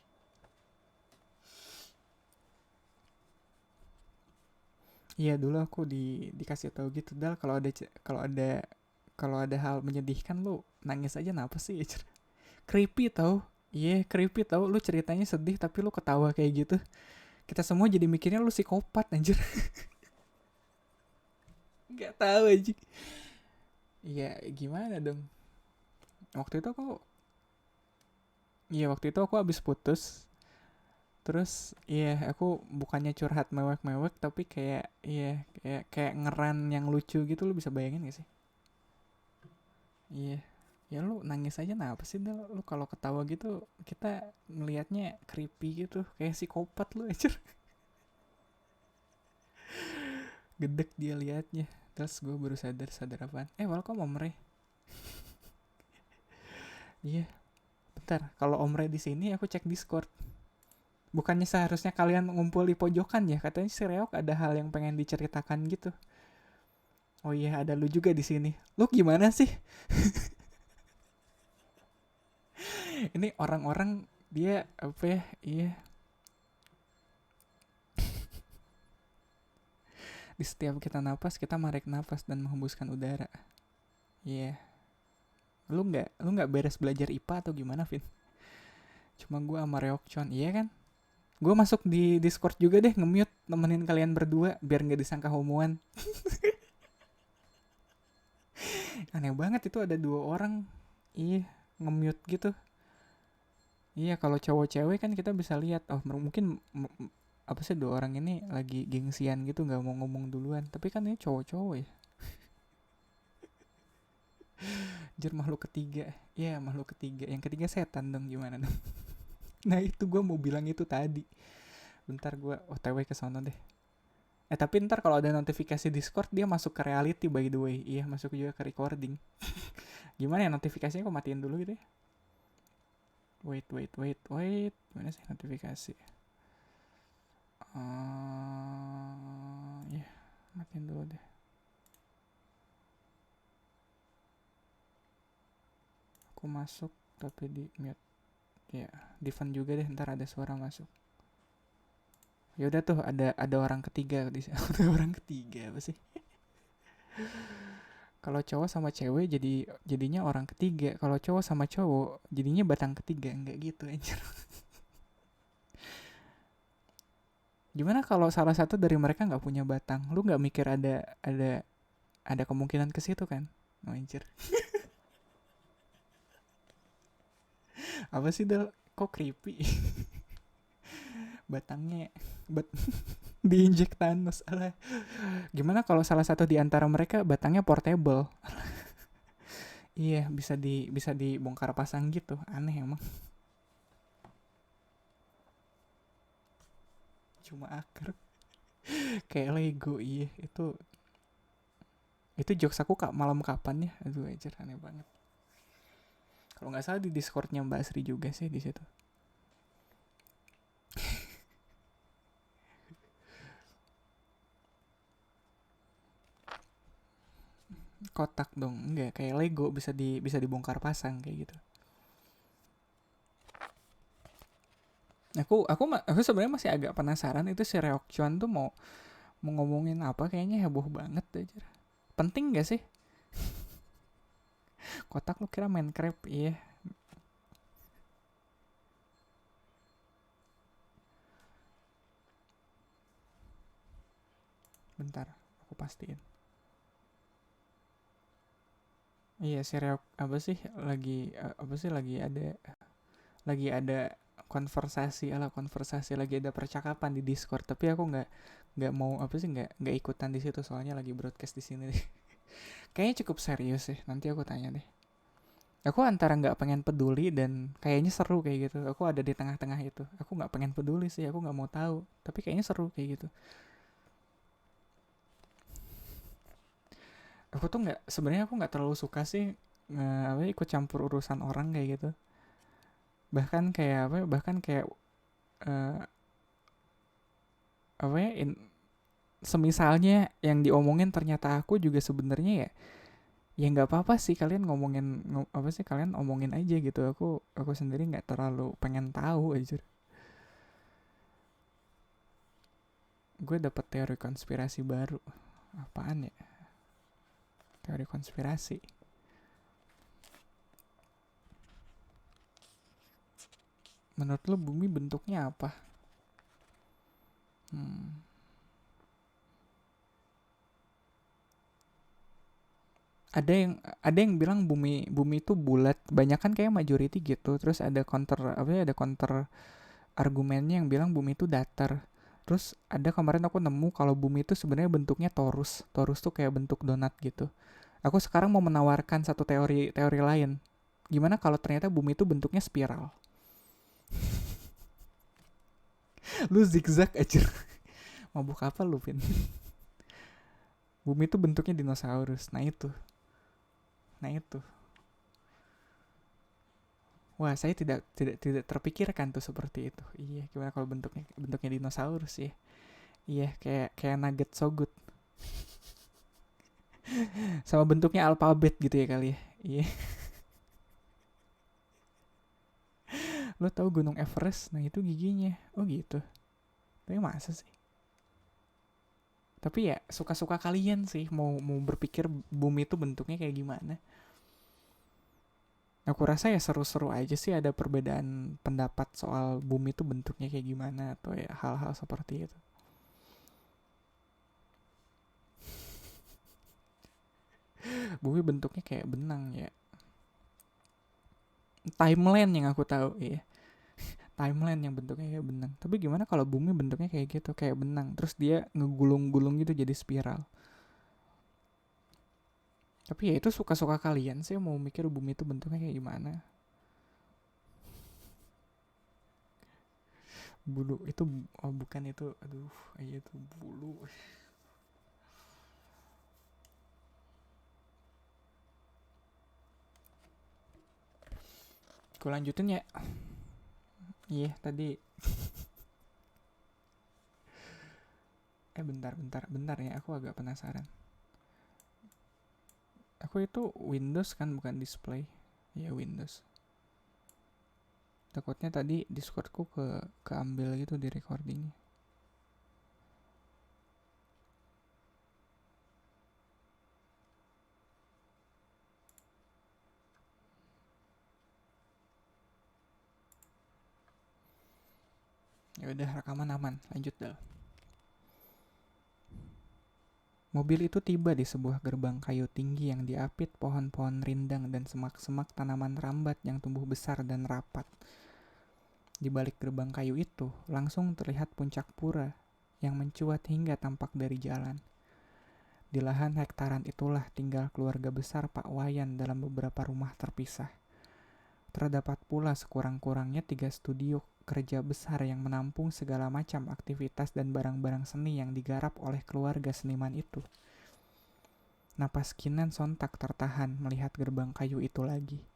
Iya, dulu aku dikasih tahu gitu, Dal, kalau ada hal menyedihkan lu nangis aja, kenapa sih? Creepy tau. Iya, creepy tau, lu ceritanya sedih tapi lu ketawa kayak gitu. Kita semua jadi mikirnya lu psikopat anjir. Gak tahu aja. Iya, gimana dong? Waktu itu aku waktu itu aku habis putus. Terus iya, aku bukannya curhat mewek-mewek, tapi kayak iya, kayak ngeran yang lucu gitu, lu bisa bayangin gak sih? Iya. Ya lu nangis aja, apa sih Del? Lu kalau ketawa gitu kita ngelihatnya creepy gitu, kayak psikopat lu aja. Gedek dia liatnya. Terus gue baru sadar apaan? Welcome Om Re. Iya, bentar. Kalau Om Re di sini aku cek Discord. Bukannya seharusnya kalian ngumpul di pojokan ya? Katanya si Reok ada hal yang pengen diceritakan gitu. Oh iya, ada lu juga di sini. Lu gimana sih? Ini orang-orang dia apa ya? Iya, di setiap kita napas kita menarik napas dan menghembuskan udara. Iya. Lu nggak beres belajar IPA atau gimana, Vin? Cuma gue sama Reokcon, iya kan? Gue masuk di Discord juga deh, nge-mute nemenin kalian berdua biar nggak disangka homoan. Aneh banget itu ada 2 orang. Iya, nge-mute gitu. Iya, kalau cowok cewek kan kita bisa lihat, oh mungkin apa sih 2 orang ini lagi gengsian gitu, nggak mau ngomong duluan. Tapi kan ini cowok-cowok ya. Jir, makhluk ketiga. Iya, makhluk ketiga. Yang ketiga setan dong, gimana dong? Nah itu gue mau bilang itu tadi. Bentar gue OTW ke sana deh. Tapi ntar kalau ada notifikasi Discord dia masuk ke reality, by the way. Iya, masuk juga ke recording. Gimana ya notifikasinya, kok matiin dulu gitu ya? Wait. Mana sih notifikasi? Ya, matiin dulu deh. Aku masuk tapi di mute. Ya, defend juga deh, ntar ada suara masuk. Ya udah tuh, ada orang ketiga di sini. Ada orang ketiga apa sih? Kalau cowok sama cewek jadinya orang ketiga. Kalau cowok sama cowok jadinya batang ketiga. Enggak gitu anjir. Gimana kalau salah satu dari mereka nggak punya batang? Lu nggak mikir ada kemungkinan ke situ kan? Oh, anjir. Apa sih Del? Kok creepy? Batangnya diinjek Thanos. Alah. Gimana kalau salah satu di antara mereka batangnya portable? Iya, bisa dibongkar pasang gitu. Aneh emang. Cuma akar. Kayak Lego, iya. Itu jokes aku malam kapan ya? Aduh, ajar, aneh banget. Kalau nggak salah di Discordnya Mbak Sri juga sih di situ. Kotak dong, enggak, kayak Lego bisa dibongkar pasang kayak gitu. Aku sebenarnya masih agak penasaran itu si Reokchuan tuh mau ngomongin apa, kayaknya heboh banget aja. Penting gak sih? Kotak lu kira Minecraft? Iya. Bentar, aku pastiin. Iya, si Reok apa sih lagi ada konversasi, lagi ada percakapan di Discord, tapi aku nggak mau nggak ikutan di situ soalnya lagi broadcast di sini deh. Kayaknya cukup serius sih, nanti aku tanya deh. Aku antara nggak pengen peduli dan kayaknya seru kayak gitu. Aku ada di tengah-tengah itu. Aku nggak pengen peduli sih, aku nggak mau tahu. Tapi kayaknya seru kayak gitu. Sebenarnya aku nggak terlalu suka sih apa ikut campur urusan orang kayak gitu. Bahkan kayak apa? Bahkan kayak eh, apa ya? Semisalnya yang diomongin ternyata aku juga sebenarnya ya, ya nggak apa-apa sih kalian ngomongin apa sih kalian omongin aja gitu. Aku sendiri nggak terlalu pengen tahu aja. Gue dapet teori konspirasi baru. Apaan ya? Teori konspirasi. Menurut lo bumi bentuknya apa? Hmm. Ada yang bilang bumi bumi itu bulat. Banyak kan kayak majority gitu. Terus ada counter apa ya? Ada counter argumennya yang bilang bumi itu datar. Terus ada kemarin aku nemu kalau bumi itu sebenarnya bentuknya torus. Torus tuh kayak bentuk donat gitu. Aku sekarang mau menawarkan satu teori lain. Gimana kalau ternyata bumi itu bentuknya spiral? Lu zigzag aja. Mabuk apa lu, Vin? Bumi itu bentuknya dinosaurus. Nah itu. Nah itu. Wah, saya tidak terpikirkan tuh seperti itu. Iya, gimana kalau bentuknya bentuknya dinosaurus ya? Iya, kayak nugget so good. Sama bentuknya alfabet gitu ya kali ya. Iya. Lo tau Gunung Everest? Nah, itu giginya. Oh gitu. Tapi masa sih? Tapi ya suka-suka kalian sih mau mau berpikir bumi itu bentuknya kayak gimana. Aku rasa ya seru-seru aja sih ada perbedaan pendapat soal bumi itu bentuknya kayak gimana atau ya hal-hal seperti itu. Bumi bentuknya kayak benang ya. Timeline yang aku tahu ya. Timeline yang bentuknya kayak benang. Tapi gimana kalau bumi bentuknya kayak gitu, kayak benang. Terus dia ngegulung-gulung gitu jadi spiral. Tapi ya itu suka-suka kalian sih mau mikir bumi itu bentuknya kayak gimana. Bulu itu oh bukan itu. Aduh, iya itu bulu. Gue lanjutin ya. Iya, tadi bentar ya, aku agak penasaran. Aku itu Windows kan bukan display. Ya Windows. Takutnya tadi Discordku keambil gitu di recordingnya. Ya udah rekaman aman, lanjut dah. Mobil itu tiba di sebuah gerbang kayu tinggi yang diapit pohon-pohon rindang dan semak-semak tanaman rambat yang tumbuh besar dan rapat. Di balik gerbang kayu itu, langsung terlihat puncak pura yang mencuat hingga tampak dari jalan. Di lahan hektaran itulah tinggal keluarga besar Pak Wayan dalam beberapa rumah terpisah. Terdapat pula sekurang-kurangnya 3 studio kerja besar yang menampung segala macam aktivitas dan barang-barang seni yang digarap oleh keluarga seniman itu. Napas Kinan sontak tertahan melihat gerbang kayu itu lagi.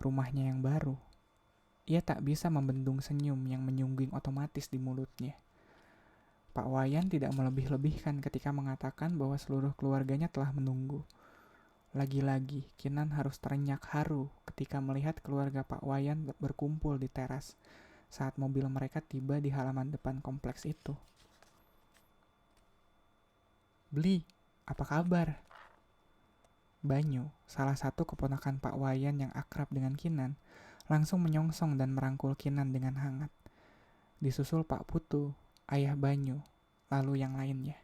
Rumahnya yang baru. Ia tak bisa membendung senyum yang menyungging otomatis di mulutnya. Pak Wayan tidak melebih-lebihkan ketika mengatakan bahwa seluruh keluarganya telah menunggu. Lagi-lagi, Kinan harus terenyak haru ketika melihat keluarga Pak Wayan berkumpul di teras saat mobil mereka tiba di halaman depan kompleks itu. Beli, apa kabar? Banyu, salah satu keponakan Pak Wayan yang akrab dengan Kinan, langsung menyongsong dan merangkul Kinan dengan hangat. Disusul Pak Putu, ayah Banyu, lalu yang lainnya.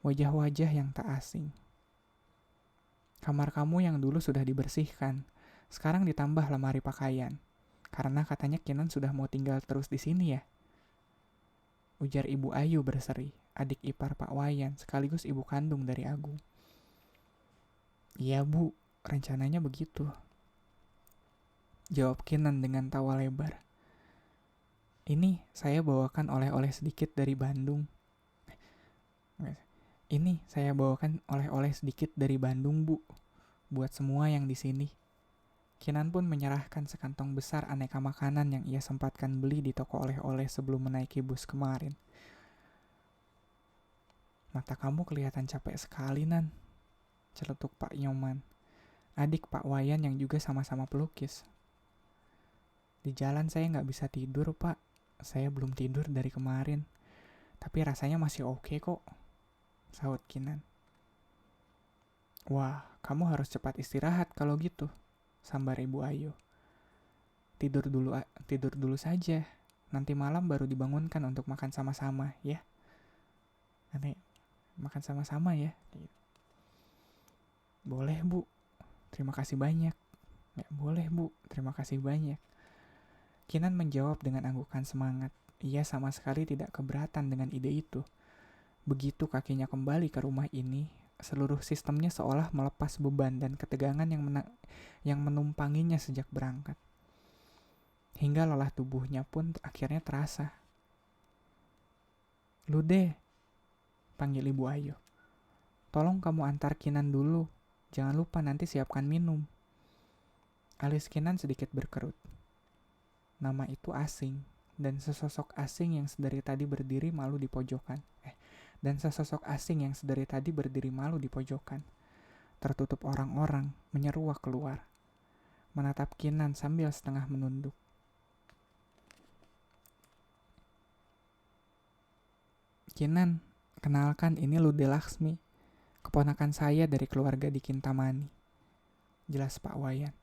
Wajah-wajah yang tak asing. Kamar kamu yang dulu sudah dibersihkan, sekarang ditambah lemari pakaian. Karena katanya Kinan sudah mau tinggal terus di sini ya. Ujar Ibu Ayu berseri, adik ipar Pak Wayan sekaligus ibu kandung dari Agung. Iya bu, rencananya begitu. Jawab Kinan dengan tawa lebar. Ini saya bawakan oleh-oleh sedikit dari Bandung. Ini saya bawakan oleh-oleh sedikit dari Bandung bu. buat semua yang di sini. Kinan pun menyerahkan sekantong besar aneka makanan yang ia sempatkan beli di toko oleh-oleh sebelum menaiki bus kemarin. Mata kamu kelihatan capek sekali, Nan, celetuk Pak Nyoman, adik Pak Wayan yang juga sama-sama pelukis. Di jalan saya nggak bisa tidur, Pak. Saya belum tidur dari kemarin. Tapi rasanya masih oke kok, sahut Kinan. Wah, kamu harus cepat istirahat kalau gitu, sambar Ibu Ayu. Tidur dulu saja. Nanti malam baru dibangunkan untuk makan sama-sama, ya. Nanti makan sama-sama ya. Boleh, Bu. Terima kasih banyak. Ya, boleh, Bu. Terima kasih banyak. Kinan menjawab dengan anggukan semangat. Ia sama sekali tidak keberatan dengan ide itu. Begitu kakinya kembali ke rumah ini, seluruh sistemnya seolah melepas beban dan ketegangan yang menumpanginya sejak berangkat. Hingga lelah tubuhnya pun akhirnya terasa. Lude, panggil Ibu Ayu. Tolong kamu antar Kinan dulu. Jangan lupa nanti siapkan minum. Alis Kinan sedikit berkerut. Nama itu asing, dan sesosok asing yang sedari tadi berdiri malu di pojokan. Tertutup orang-orang, menyeruak keluar. Menatap Kinan sambil setengah menunduk. Kinan, kenalkan ini Lude Laksmi, keponakan saya dari keluarga di Kintamani. Jelas Pak Wayan.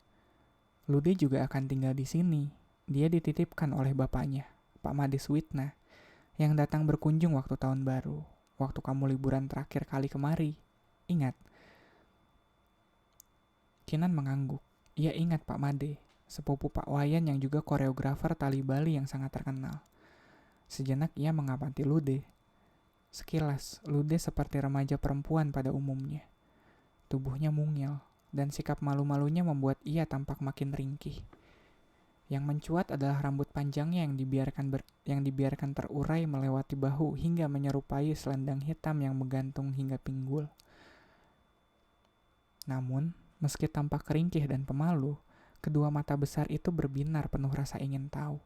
Lude juga akan tinggal di sini. Dia dititipkan oleh bapaknya, Pak Mades Witna, yang datang berkunjung waktu tahun baru, waktu kamu liburan terakhir kali kemari. Ingat? Kinan mengangguk. Ia ingat Pak Made, sepupu Pak Wayan yang juga koreografer tali Bali yang sangat terkenal. Sejenak ia mengamati Lude. Sekilas, Lude seperti remaja perempuan pada umumnya. Tubuhnya mungil, dan sikap malu-malunya membuat ia tampak makin ringkih. Yang mencuat adalah rambut panjangnya yang dibiarkan terurai melewati bahu hingga menyerupai selendang hitam yang menggantung hingga pinggul. Namun, meski tampak ringkih dan pemalu, kedua mata besar itu berbinar penuh rasa ingin tahu.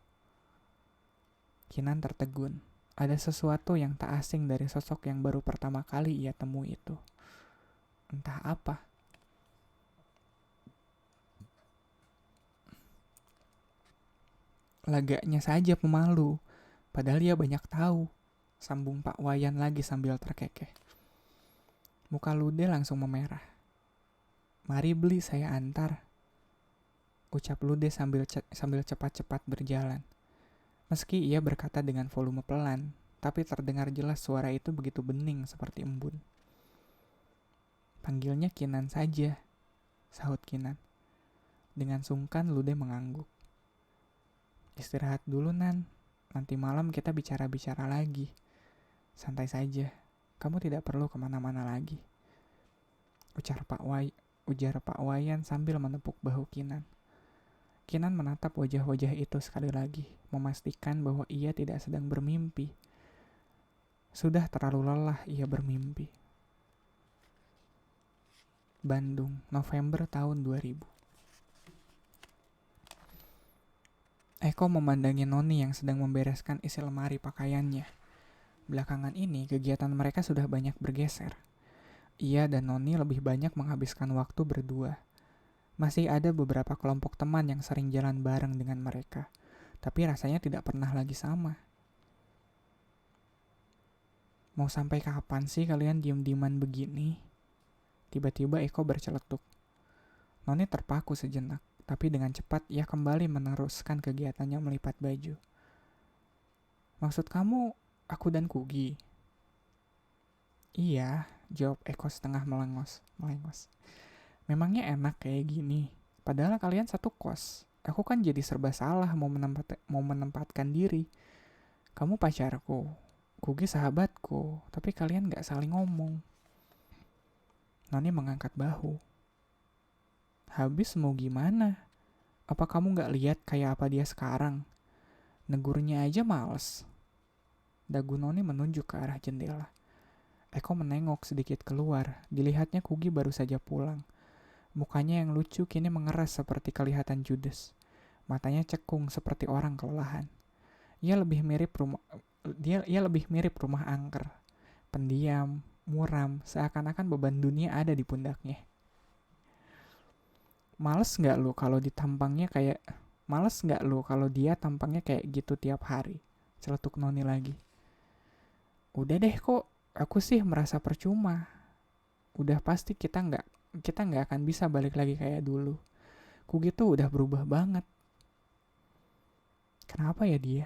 Kinan tertegun. Ada sesuatu yang tak asing dari sosok yang baru pertama kali ia temui itu. Entah apa. Lagaknya saja pemalu, padahal ia banyak tahu, sambung Pak Wayan lagi sambil terkekeh. Muka Lude langsung memerah. Mari beli, saya antar, ucap Lude sambil cepat-cepat berjalan. Meski ia berkata dengan volume pelan, tapi terdengar jelas suara itu begitu bening seperti embun. Panggilnya Kinan saja, sahut Kinan. Dengan sungkan Lude mengangguk. Istirahat dulu, Nan. Nanti malam kita bicara-bicara lagi. Santai saja. Kamu tidak perlu kemana-mana lagi. Ujar Pak Wayan sambil menepuk bahu Kinan. Kinan menatap wajah-wajah itu sekali lagi, memastikan bahwa ia tidak sedang bermimpi. Sudah terlalu lelah ia bermimpi. Bandung, November tahun 2000. Eko memandangi Noni yang sedang membereskan isi lemari pakaiannya. Belakangan ini kegiatan mereka sudah banyak bergeser. Ia dan Noni lebih banyak menghabiskan waktu berdua. Masih ada beberapa kelompok teman yang sering jalan bareng dengan mereka, tapi rasanya tidak pernah lagi sama. Mau sampai kapan sih kalian diem-dieman begini? Tiba-tiba Eko berceletuk. Noni terpaku sejenak, tapi dengan cepat ia kembali meneruskan kegiatannya melipat baju. Maksud kamu, aku dan Kugi? Iya, jawab Eko setengah melengos. Memangnya enak kayak gini? Padahal kalian satu kos. Aku kan jadi serba salah mau menempatkan diri. Kamu pacarku, Kugi sahabatku, tapi kalian gak saling ngomong. Noni mengangkat bahu. Habis mau gimana? Apa kamu gak lihat kayak apa dia sekarang? Negurnya aja males. Dagu Noni menunjuk ke arah jendela. Eko menengok sedikit keluar. Dilihatnya Kugi baru saja pulang. Mukanya yang lucu kini mengeras seperti kelihatan judes. Matanya cekung seperti orang kelelahan. Ia lebih mirip rumah angker. Pendiam, muram, seakan-akan beban dunia ada di pundaknya. Males nggak lu kalau ditampangnya kayak Males nggak lu kalau dia tampangnya kayak gitu tiap hari? Celetuk Noni lagi. Udah deh kok, aku sih merasa percuma. Udah pasti kita nggak akan bisa balik lagi kayak dulu. Ku gitu udah berubah banget. Kenapa ya dia?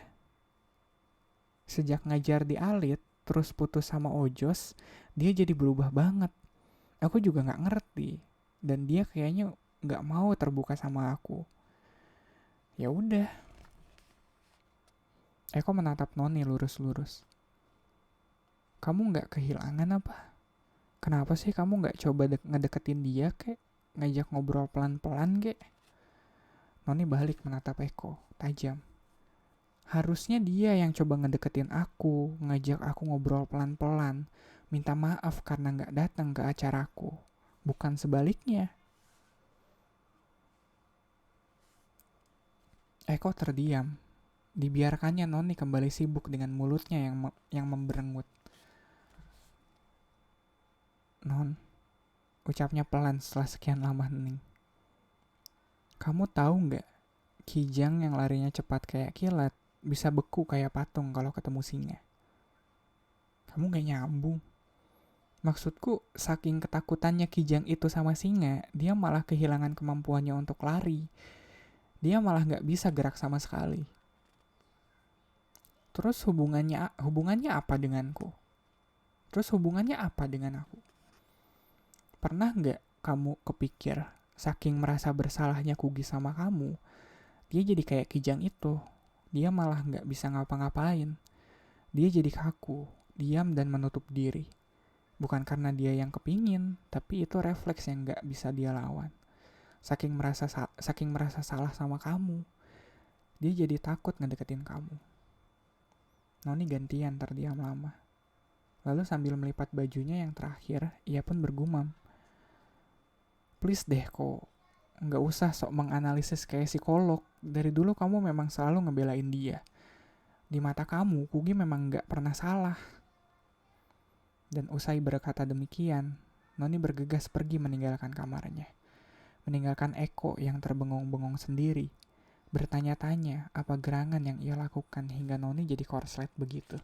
Sejak ngajar di Alit, terus putus sama Ojos, dia jadi berubah banget. Aku juga nggak ngerti. Dan dia kayaknya nggak mau terbuka sama aku. Ya udah. Eko menatap Noni lurus-lurus. Kamu nggak kehilangan apa? Kenapa sih kamu nggak coba ngedeketin dia kek? Ngajak ngobrol pelan-pelan kek? Noni balik menatap Eko, tajam. Harusnya dia yang coba ngedeketin aku, ngajak aku ngobrol pelan-pelan, minta maaf karena nggak datang ke acaraku. Bukan sebaliknya. Eko terdiam. Dibiarkannya Noni kembali sibuk dengan mulutnya yang memberengut. Non, ucapnya pelan setelah sekian lama hening. Kamu tahu nggak, Kijang yang larinya cepat kayak kilat bisa beku kayak patung kalau ketemu singa. Kamu gak nyambung. Maksudku, saking ketakutannya Kijang itu sama singa, dia malah kehilangan kemampuannya untuk lari. Dia malah gak bisa gerak sama sekali. Terus hubungannya apa denganku? Terus hubungannya apa dengan aku? Pernah gak kamu kepikir, saking merasa bersalahnya Kugi sama kamu, dia jadi kayak Kijang itu. Dia malah gak bisa ngapa-ngapain. Dia jadi kaku, diam dan menutup diri. Bukan karena dia yang kepingin, tapi itu refleks yang gak bisa dia lawan. Saking merasa salah sama kamu, dia jadi takut ngedeketin kamu. Noni gantian terdiam lama. Lalu sambil melipat bajunya yang terakhir, ia pun bergumam. Please deh kok, gak usah sok menganalisis kayak psikolog. Dari dulu kamu memang selalu ngebelain dia. Di mata kamu, Kugi memang gak pernah salah. Dan usai berkata demikian, Noni bergegas pergi meninggalkan kamarnya. Meninggalkan Eko yang terbengong-bengong sendiri. Bertanya-tanya apa gerangan yang ia lakukan hingga Noni jadi korslet begitu.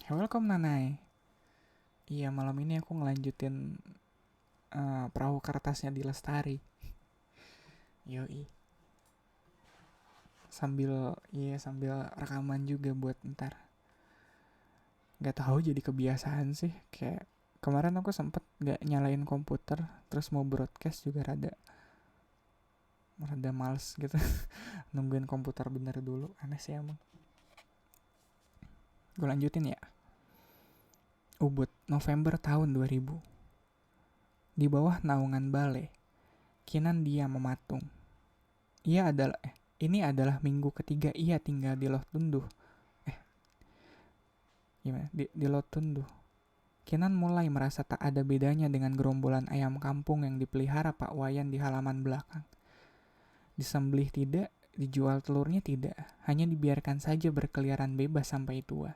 Welcome Nanai. Iya, malam ini aku ngelanjutin perahu kertasnya di Lestari. Yoi. Sambil rekaman juga buat ntar. Gak tahu jadi kebiasaan sih, kayak kemarin aku sempet gak nyalain komputer, terus mau broadcast juga rada males gitu. Nungguin komputer bener dulu, aneh sih emang. Gue lanjutin ya. Ubud, November tahun 2000. Di bawah naungan balai, Kinan dia mematung. Ini adalah minggu ketiga ia tinggal di Lotunduh. Di Lotunduh. Kinan mulai merasa tak ada bedanya dengan gerombolan ayam kampung yang dipelihara Pak Wayan di halaman belakang. Disembelih tidak, dijual telurnya tidak, hanya dibiarkan saja berkeliaran bebas sampai tua.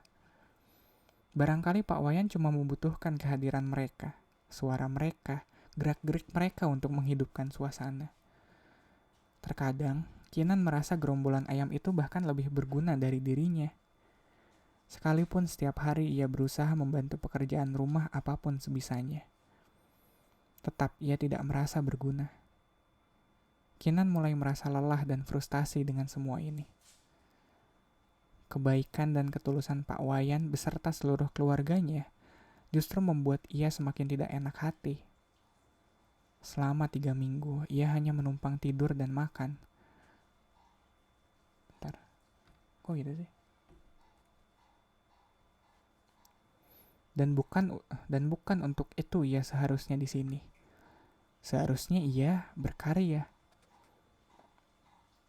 Barangkali Pak Wayan cuma membutuhkan kehadiran mereka, suara mereka, gerak-gerik mereka untuk menghidupkan suasana. Terkadang, Kinan merasa gerombolan ayam itu bahkan lebih berguna dari dirinya. Sekalipun setiap hari ia berusaha membantu pekerjaan rumah apapun sebisanya. Tetap ia tidak merasa berguna. Kinan mulai merasa lelah dan frustasi dengan semua ini. Kebaikan dan ketulusan Pak Wayan beserta seluruh keluarganya justru membuat ia semakin tidak enak hati. Selama 3 minggu, ia hanya menumpang tidur dan makan. Kok gitu sih? Dan bukan untuk itu ia seharusnya di sini. Seharusnya ia berkarya.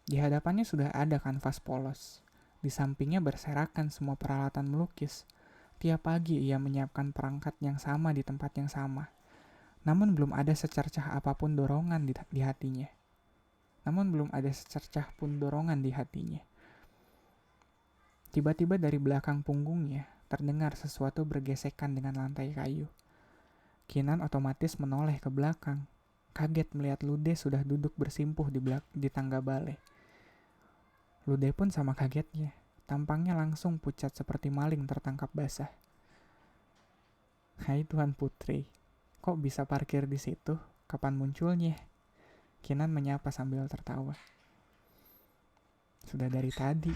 Di hadapannya sudah ada kanvas polos. Di sampingnya berserakan semua peralatan melukis. Tiap pagi ia menyiapkan perangkat yang sama di tempat yang sama. Namun belum ada secercah apapun dorongan di hatinya. Namun belum ada secercah pun dorongan di hatinya. Tiba-tiba dari belakang punggungnya terdengar sesuatu bergesekan dengan lantai kayu. Kinan otomatis menoleh ke belakang, kaget melihat Lude sudah duduk bersimpuh di tangga balai. Lude pun sama kagetnya, tampangnya langsung pucat seperti maling tertangkap basah. Hai Tuan Putri, kok bisa parkir di situ? Kapan munculnya? Kinan menyapa sambil tertawa. Sudah dari tadi,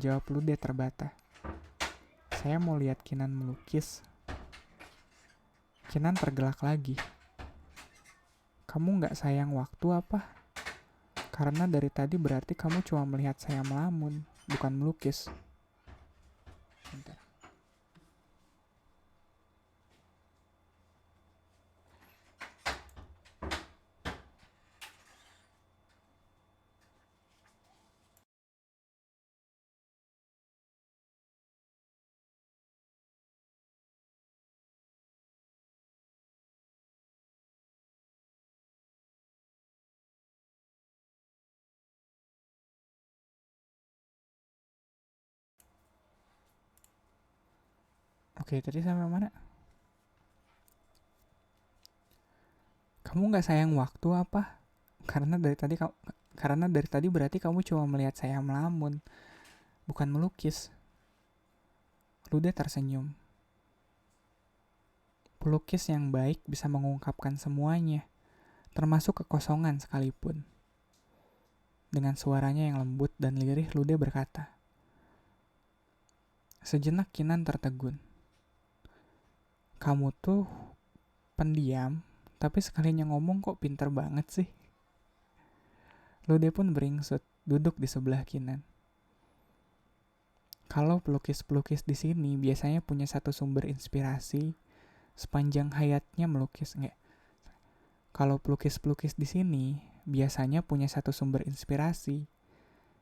jawab Lude terbata. Saya mau lihat Kinan melukis. Kinan tergelak lagi. Kamu gak sayang waktu apa? Karena dari tadi berarti kamu cuma melihat saya melamun, bukan melukis. Bentar. Oke, tadi sampai mana? Kamu gak sayang waktu apa? Karena dari tadi berarti kamu cuma melihat saya melamun, bukan melukis. Lude tersenyum. Pelukis yang baik bisa mengungkapkan semuanya, termasuk kekosongan sekalipun. Dengan suaranya yang lembut dan lirih, Lude berkata. Sejenak Kinan tertegun. Kamu tuh pendiam, tapi sekalinya ngomong kok pinter banget sih. Lude pun beringsut, duduk di sebelah Kinan. Kalau pelukis-pelukis di sini biasanya punya satu sumber inspirasi sepanjang hayatnya melukis. Kalau pelukis-pelukis di sini biasanya punya satu sumber inspirasi.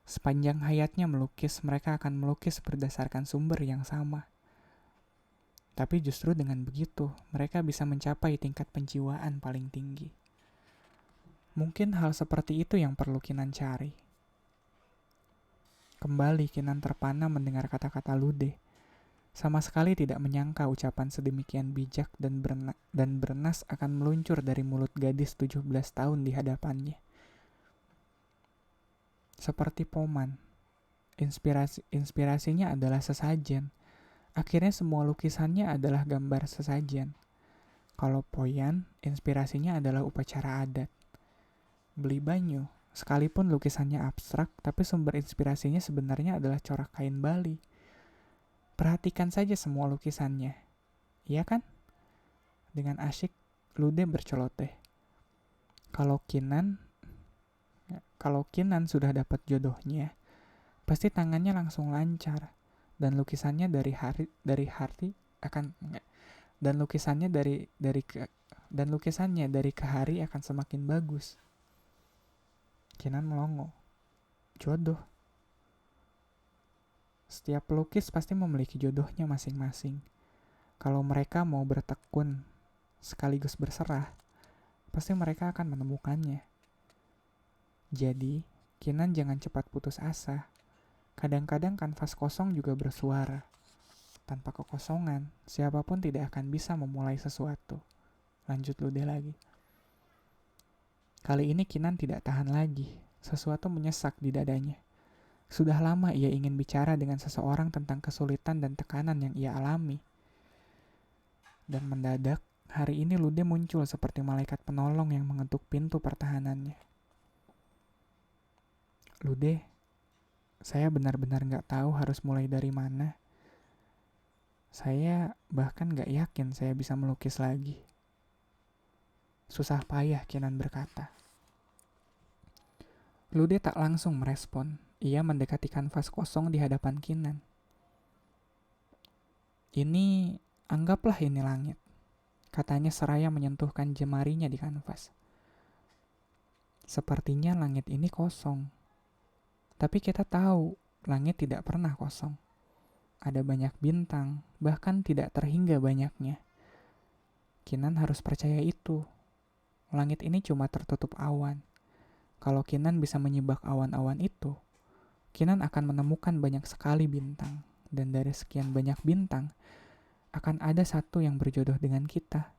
Sepanjang hayatnya melukis, mereka akan melukis berdasarkan sumber yang sama. Tapi justru dengan begitu, mereka bisa mencapai tingkat penjiwaan paling tinggi. Mungkin hal seperti itu yang perlu Kinan cari. Kembali Kinan terpana mendengar kata-kata Lude. Sama sekali tidak menyangka ucapan sedemikian bijak dan bernas akan meluncur dari mulut gadis 17 tahun di hadapannya. Seperti Poman, inspirasinya adalah sesajen. Akhirnya semua lukisannya adalah gambar sesajen. Kalau Poyan, inspirasinya adalah upacara adat. Beli Banyu, sekalipun lukisannya abstrak, tapi sumber inspirasinya sebenarnya adalah corak kain Bali. Perhatikan saja semua lukisannya. Iya kan? Dengan asyik, Lude berceloteh. Kalau Kinan sudah dapat jodohnya, pasti tangannya langsung lancar dan lukisannya dari ke hari akan semakin bagus. Kinan melongo. Jodoh. Setiap pelukis pasti memiliki jodohnya masing-masing. Kalau mereka mau bertekun sekaligus berserah, pasti mereka akan menemukannya. Jadi, Kinan jangan cepat putus asa. Kadang-kadang kanvas kosong juga bersuara. Tanpa kekosongan, siapapun tidak akan bisa memulai sesuatu. Lanjut Lude lagi. Kali ini Kinan tidak tahan lagi. Sesuatu menyesak di dadanya. Sudah lama ia ingin bicara dengan seseorang tentang kesulitan dan tekanan yang ia alami. Dan mendadak, hari ini Lude muncul seperti malaikat penolong yang mengetuk pintu pertahanannya. Lude, saya benar-benar gak tahu harus mulai dari mana. Saya bahkan gak yakin saya bisa melukis lagi. Susah payah Kinan berkata. Lude tak langsung merespon. Ia mendekati kanvas kosong di hadapan Kinan. Anggaplah ini langit, katanya seraya menyentuhkan jemarinya di kanvas. Sepertinya langit ini kosong. Tapi kita tahu, langit tidak pernah kosong. Ada banyak bintang, bahkan tidak terhingga banyaknya. Kinan harus percaya itu. Langit ini cuma tertutup awan. Kalau Kinan bisa menyibak awan-awan itu, Kinan akan menemukan banyak sekali bintang. Dan dari sekian banyak bintang, akan ada satu yang berjodoh dengan kita.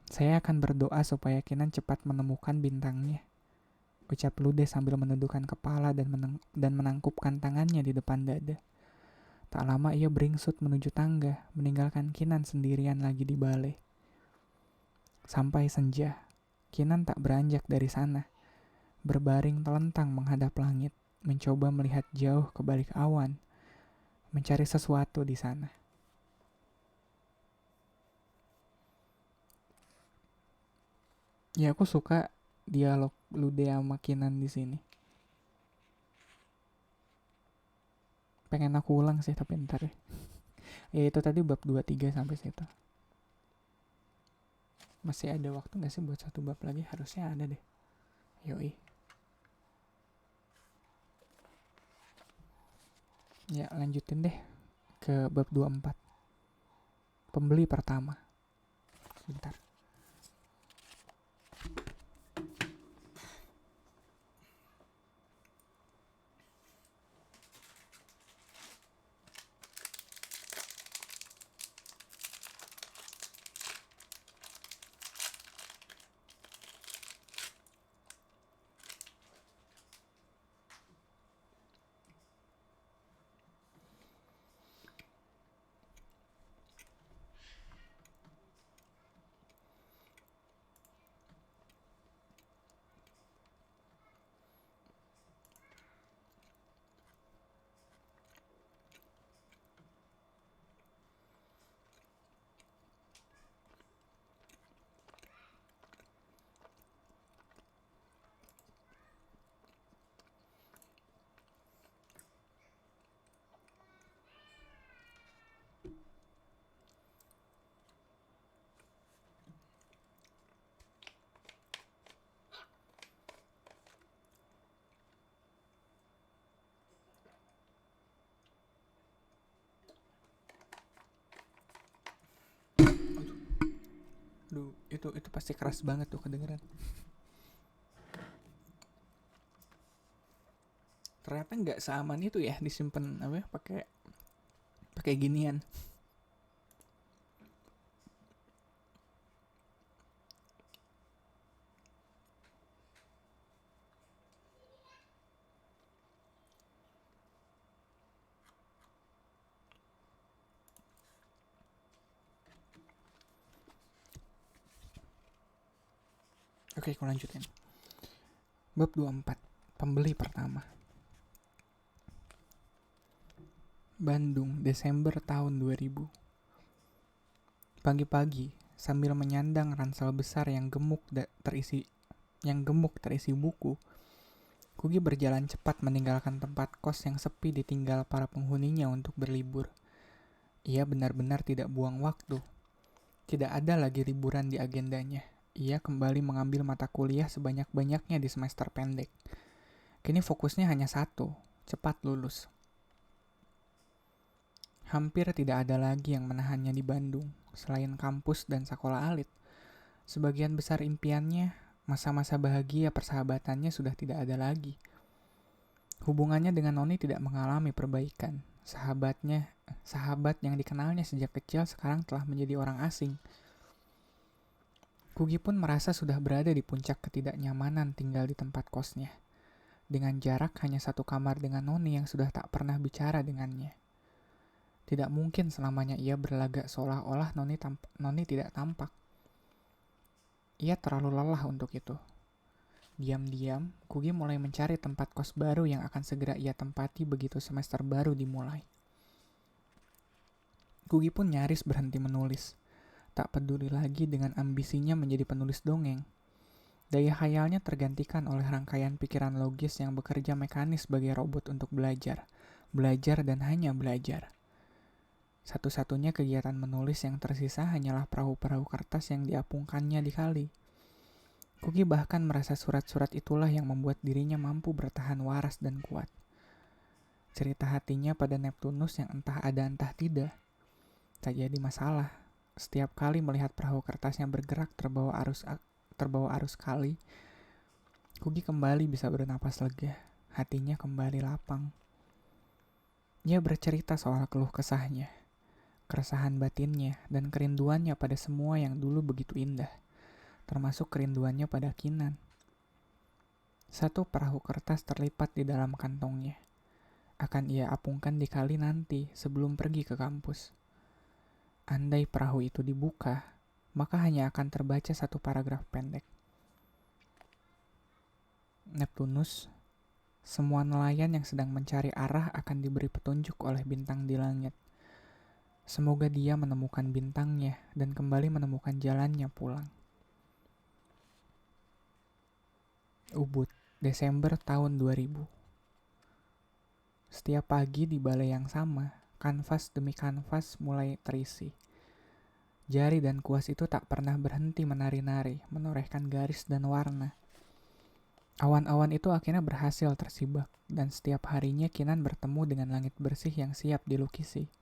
Saya akan berdoa supaya Kinan cepat menemukan bintangnya. Ucap Lude sambil menundukkan kepala dan menangkupkan tangannya di depan dada. Tak lama ia beringsut menuju tangga, meninggalkan Kinan sendirian lagi di balai. Sampai senja, Kinan tak beranjak dari sana. Berbaring telentang menghadap langit, mencoba melihat jauh ke balik awan, mencari sesuatu di sana. Ya, aku suka dialog Lude sama Kinan di sini. Pengen aku ulang sih tapi ntar ya. Ya itu tadi bab 23 sampai situ. Masih ada waktu gak sih buat satu bab lagi? Harusnya ada deh. Yoi. Ya lanjutin deh ke bab 24. Pembeli pertama. Bentar. Duh, itu pasti keras banget tuh kedengeran. Ternyata nggak seaman itu ya disimpan apa pakai ginian. Oke, aku lanjutin. Bab 24. Pembeli pertama. Bandung, Desember tahun 2000. Pagi-pagi, sambil menyandang ransel besar yang gemuk terisi buku, Kugi berjalan cepat meninggalkan tempat kos yang sepi ditinggal para penghuninya untuk berlibur. Ia benar-benar tidak buang waktu. Tidak ada lagi liburan di agendanya. Ia kembali mengambil mata kuliah sebanyak-banyaknya di semester pendek. Kini fokusnya hanya satu, cepat lulus. Hampir tidak ada lagi yang menahannya di Bandung, selain kampus dan sekolah alit. Sebagian besar impiannya, masa-masa bahagia persahabatannya sudah tidak ada lagi. Hubungannya dengan Noni tidak mengalami perbaikan. Sahabat yang dikenalnya sejak kecil sekarang telah menjadi orang asing. Kugi pun merasa sudah berada di puncak ketidaknyamanan tinggal di tempat kosnya. Dengan jarak hanya satu kamar dengan Noni yang sudah tak pernah bicara dengannya. Tidak mungkin selamanya ia berlagak seolah-olah Noni tidak tampak. Ia terlalu lelah untuk itu. Diam-diam, Kugi mulai mencari tempat kos baru yang akan segera ia tempati begitu semester baru dimulai. Kugi pun nyaris berhenti menulis. Tak peduli lagi dengan ambisinya menjadi penulis dongeng. Daya khayalnya tergantikan oleh rangkaian pikiran logis yang bekerja mekanis sebagai robot untuk belajar. Belajar dan hanya belajar. Satu-satunya kegiatan menulis yang tersisa hanyalah perahu-perahu kertas yang diapungkannya di kali. Kugi bahkan merasa surat-surat itulah yang membuat dirinya mampu bertahan waras dan kuat. Cerita hatinya pada Neptunus yang entah ada entah tidak. Tak jadi masalah. Setiap kali melihat perahu kertasnya bergerak terbawa arus kali, Kugi kembali bisa bernapas lega. Hatinya kembali lapang. Ia bercerita soal keluh kesahnya, keresahan batinnya, dan kerinduannya pada semua yang dulu begitu indah, termasuk kerinduannya pada Kinan. Satu perahu kertas terlipat di dalam kantongnya. Akan ia apungkan di kali nanti sebelum pergi ke kampus. Andai perahu itu dibuka, maka hanya akan terbaca satu paragraf pendek. Neptunus, semua nelayan yang sedang mencari arah akan diberi petunjuk oleh bintang di langit. Semoga dia menemukan bintangnya dan kembali menemukan jalannya pulang. Ubud, Desember tahun 2000. Setiap pagi di balai yang sama, kanvas demi kanvas mulai terisi. Jari dan kuas itu tak pernah berhenti menari-nari, menorehkan garis dan warna. Awan-awan itu akhirnya berhasil tersibak, dan setiap harinya Kinan bertemu dengan langit bersih yang siap dilukisi.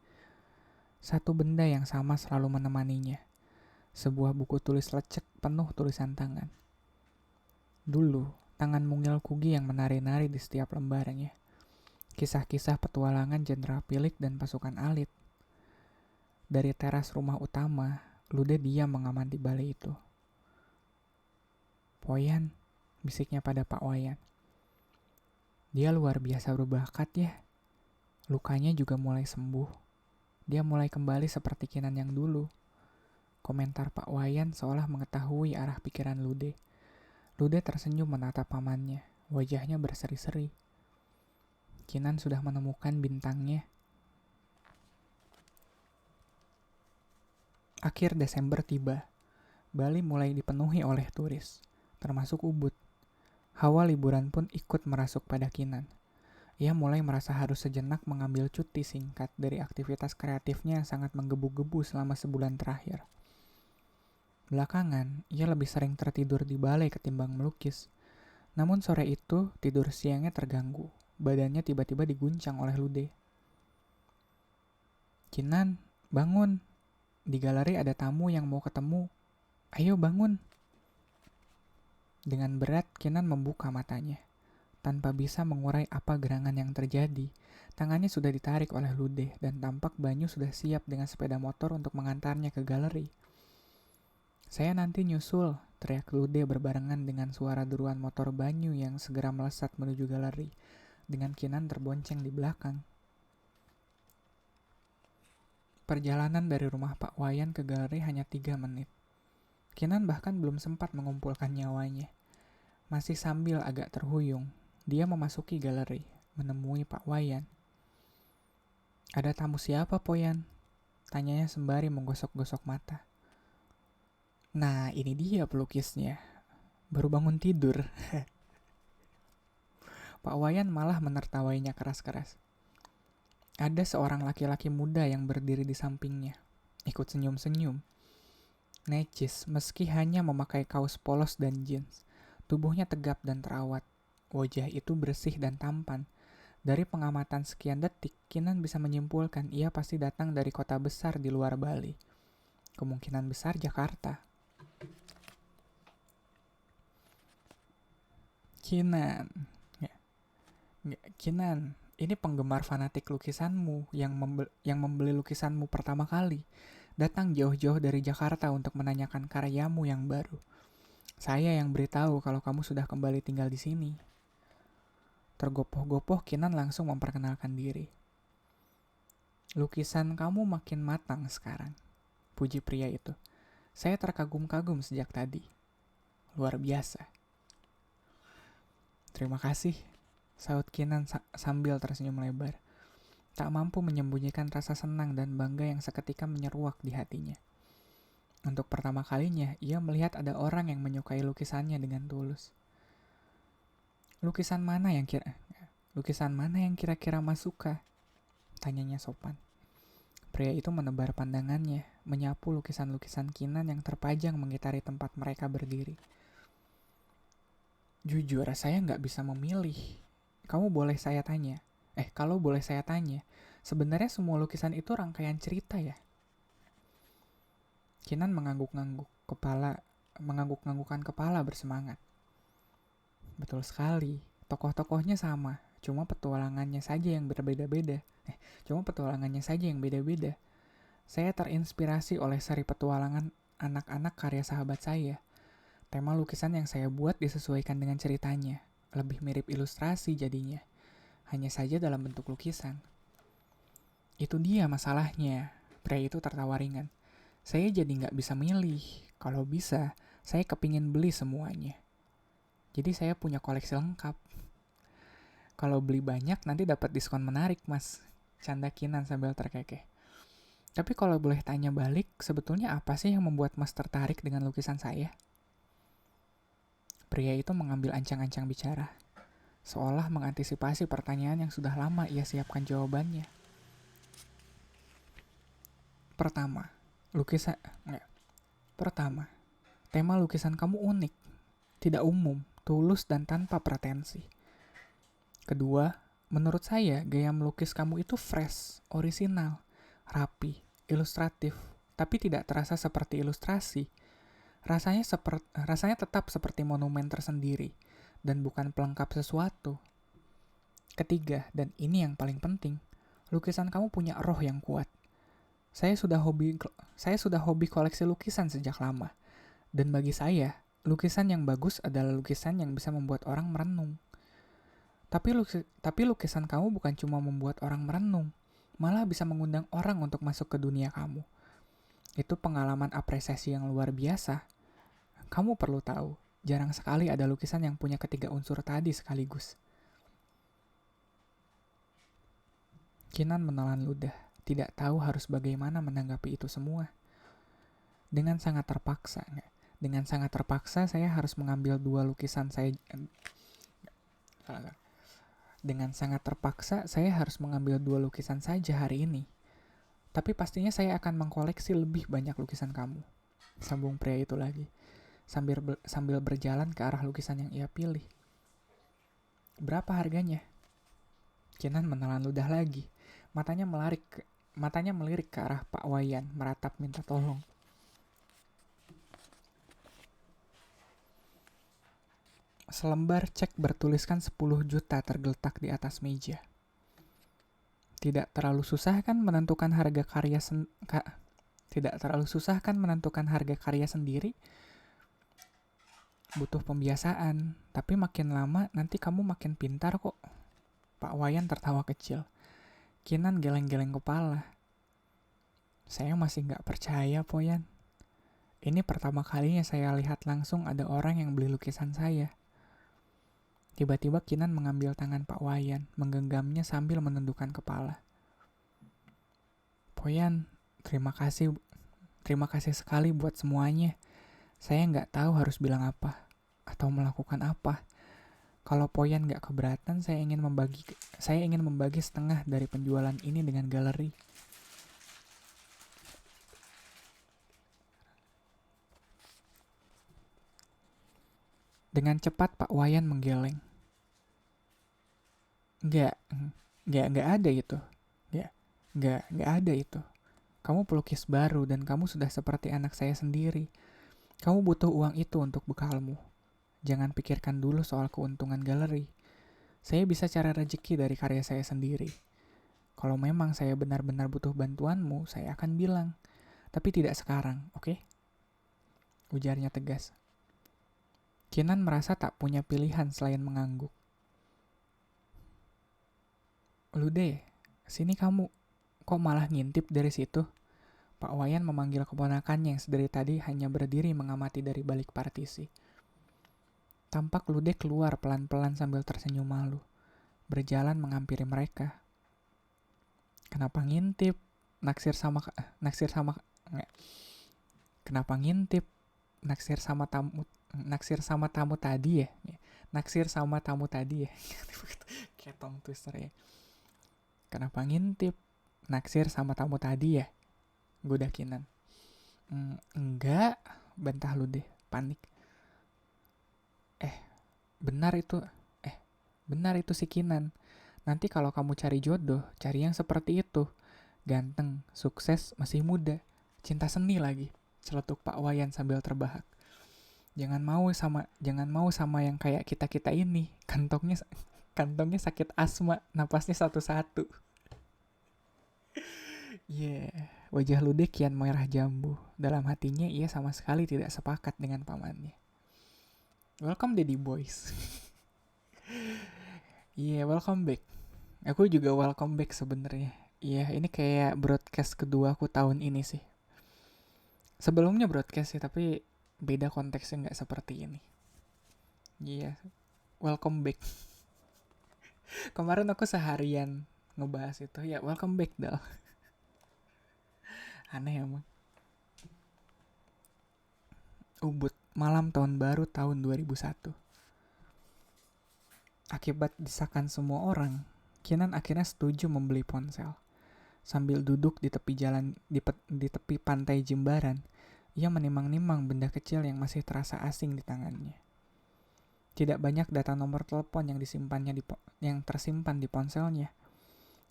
Satu benda yang sama selalu menemaninya. Sebuah buku tulis lecek penuh tulisan tangan. Dulu, tangan mungil Kugi yang menari-nari di setiap lembarnya. Kisah-kisah petualangan Jenderal Pilik dan pasukan alit. Dari teras rumah utama, Lude diam mengamati balai itu. "Poyan," bisiknya pada Pak Wayan. "Dia luar biasa berbakat ya. Lukanya juga mulai sembuh. Dia mulai kembali seperti Kinan yang dulu." Komentar Pak Wayan seolah mengetahui arah pikiran Lude. Lude tersenyum menatap pamannya. Wajahnya berseri-seri. Kinan sudah menemukan bintangnya. Akhir Desember tiba. Bali mulai dipenuhi oleh turis, termasuk Ubud. Hawa liburan pun ikut merasuk pada Kinan. Ia mulai merasa harus sejenak mengambil cuti singkat dari aktivitas kreatifnya yang sangat menggebu-gebu selama sebulan terakhir. Belakangan, ia lebih sering tertidur di balai ketimbang melukis. Namun sore itu, tidur siangnya terganggu. Badannya tiba-tiba diguncang oleh Lude. "Kinan, bangun. Di galeri ada tamu yang mau ketemu. Ayo bangun." Dengan berat, Kinan membuka matanya. Tanpa bisa mengurai apa gerangan yang terjadi, tangannya sudah ditarik oleh Lude dan tampak Banyu sudah siap dengan sepeda motor untuk mengantarnya ke galeri. "Saya nanti nyusul," teriak Lude berbarengan dengan suara deruan motor Banyu yang segera melesat menuju galeri, dengan Kinan terbonceng di belakang. Perjalanan dari rumah Pak Wayan ke galeri hanya 3 menit. Kinan bahkan belum sempat mengumpulkan nyawanya. Masih sambil agak terhuyung, dia memasuki galeri, menemui Pak Wayan. "Ada tamu siapa, Poyan?" tanyanya sembari menggosok-gosok mata. "Nah, ini dia pelukisnya. Baru bangun tidur." Pak Wayan malah menertawainya keras-keras. Ada seorang laki-laki muda yang berdiri di sampingnya, ikut senyum-senyum. Necis meski hanya memakai kaos polos dan jeans. Tubuhnya tegap dan terawat. Wajah itu bersih dan tampan. Dari pengamatan sekian detik, Kinan bisa menyimpulkan ia pasti datang dari kota besar di luar Bali. Kemungkinan besar Jakarta. "Kinan, Kinan, ini penggemar fanatik lukisanmu yang membeli lukisanmu pertama kali. Datang jauh-jauh dari Jakarta untuk menanyakan karyamu yang baru. Saya yang beritahu kalau kamu sudah kembali tinggal di sini." Tergopoh-gopoh, Kinan langsung memperkenalkan diri. "Lukisan kamu makin matang sekarang," puji pria itu. "Saya terkagum-kagum sejak tadi. Luar biasa." "Terima kasih," sahut Kinan sambil tersenyum lebar. Tak mampu menyembunyikan rasa senang dan bangga yang seketika menyeruak di hatinya. Untuk pertama kalinya, ia melihat ada orang yang menyukai lukisannya dengan tulus. Lukisan mana yang kira-kira Mas suka?" tanyanya sopan. Pria itu menebar pandangannya, menyapu lukisan-lukisan Kinan yang terpajang mengitari tempat mereka berdiri. "Jujur, saya nggak bisa memilih. Kalau boleh saya tanya, sebenarnya semua lukisan itu rangkaian cerita ya?" Kinan mengangguk-anggukkan kepala bersemangat. Betul sekali, tokoh-tokohnya sama, cuma petualangannya saja yang berbeda-beda. Cuma petualangannya saja yang beda-beda. Saya terinspirasi oleh seri petualangan anak-anak karya sahabat saya. Tema lukisan yang saya buat disesuaikan dengan ceritanya. Lebih mirip ilustrasi jadinya. Hanya saja dalam bentuk lukisan. Itu dia masalahnya. Pria itu tertawa ringan. Saya jadi nggak bisa milih. Kalau bisa, saya kepingin beli semuanya. Jadi saya punya koleksi lengkap. Kalau beli banyak nanti dapat diskon menarik, Mas. Canda Kinan sambil terkekeh. Tapi kalau boleh tanya balik, sebetulnya apa sih yang membuat Mas tertarik dengan lukisan saya? Pria itu mengambil ancang-ancang bicara, seolah mengantisipasi pertanyaan yang sudah lama ia siapkan jawabannya. Pertama, Pertama, tema lukisan kamu unik, tidak umum, tulus dan tanpa pretensi. Kedua, menurut saya gaya melukis kamu itu fresh, orisinal, rapi, ilustratif, tapi tidak terasa seperti ilustrasi. Rasanya tetap seperti monumen tersendiri dan bukan pelengkap sesuatu. Ketiga, dan ini yang paling penting, lukisan kamu punya roh yang kuat. Saya sudah hobi koleksi lukisan sejak lama. Dan bagi saya, lukisan yang bagus adalah lukisan yang bisa membuat orang merenung. Tapi lukisan kamu bukan cuma membuat orang merenung, malah bisa mengundang orang untuk masuk ke dunia kamu. Itu pengalaman apresiasi yang luar biasa. Kamu perlu tahu, jarang sekali ada lukisan yang punya ketiga unsur tadi sekaligus. Kinan menelan ludah, tidak tahu harus bagaimana menanggapi itu semua. Dengan sangat terpaksa saya harus mengambil dua lukisan saya. Dengan sangat terpaksa saya harus mengambil dua lukisan saja hari ini. Tapi pastinya saya akan mengkoleksi lebih banyak lukisan kamu. Sambung pria itu lagi, sambil berjalan ke arah lukisan yang ia pilih. Berapa harganya? Kinan menelan ludah lagi. Matanya melirik ke arah Pak Wayan, meratap minta tolong. Selembar cek bertuliskan 10 juta tergeletak di atas meja. Tidak terlalu susah kan menentukan harga karya sendiri? Butuh pembiasaan, tapi makin lama nanti kamu makin pintar kok. Pak Wayan tertawa kecil. Kinan geleng-geleng kepala. Saya masih nggak percaya, Poyan. Ini pertama kalinya saya lihat langsung ada orang yang beli lukisan saya. Tiba-tiba Kinan mengambil tangan Pak Wayan, menggenggamnya sambil menundukkan kepala. Poyan, terima kasih sekali buat semuanya. Saya nggak tahu harus bilang apa atau melakukan apa. Kalau Poyan nggak keberatan, saya ingin membagi setengah dari penjualan ini dengan galeri. Dengan cepat Pak Wayan menggeleng. Nggak ada itu. Nggak ada itu. Kamu pelukis baru dan kamu sudah seperti anak saya sendiri. Kamu butuh uang itu untuk bekalmu. Jangan pikirkan dulu soal keuntungan galeri. Saya bisa cari rezeki dari karya saya sendiri. Kalau memang saya benar-benar butuh bantuanmu, saya akan bilang. Tapi tidak sekarang, oke? Ujarnya tegas. Kinan merasa tak punya pilihan selain mengangguk. Lude, sini kamu. Kok malah ngintip dari situ? Pak Wayan memanggil keponakannya yang sedari tadi hanya berdiri mengamati dari balik partisi. Tampak Lude keluar pelan-pelan sambil tersenyum malu, berjalan menghampiri mereka. Kenapa ngintip? Naksir sama tamu tadi ya? Naksir sama tamu tadi ya? Kayak Tom Twister ya. Kenapa ngintip? Naksir sama tamu tadi ya? Goda Kinan. Enggak, bantah Lude, panik. Benar itu si Kinan. Nanti kalau kamu cari jodoh, cari yang seperti itu. Ganteng, sukses, masih muda. Cinta seni lagi. Celetuk Pak Wayan sambil terbahak. Jangan mau sama yang kayak kita ini. Kantongnya sakit asma, napasnya satu-satu. Wajah Lude kian merah jambu. Dalam hatinya ia sama sekali tidak sepakat dengan pamannya. Welcome Daddy Boys. Welcome back. Aku juga welcome back sebenarnya. Ini kayak broadcast kedua aku tahun ini sih. Sebelumnya broadcast sih, tapi beda konteksnya, nggak seperti ini. Welcome back. Kemarin aku seharian ngebahas itu. Welcome back Dal. Aneh emang. Ubud, malam tahun baru tahun 2001. Akibat desakan semua orang, Kinan akhirnya setuju membeli ponsel. Sambil duduk di tepi jalan di tepi pantai Jimbaran, ia menimang-nimang benda kecil yang masih terasa asing di tangannya. Tidak banyak data nomor telepon yang tersimpan di ponselnya.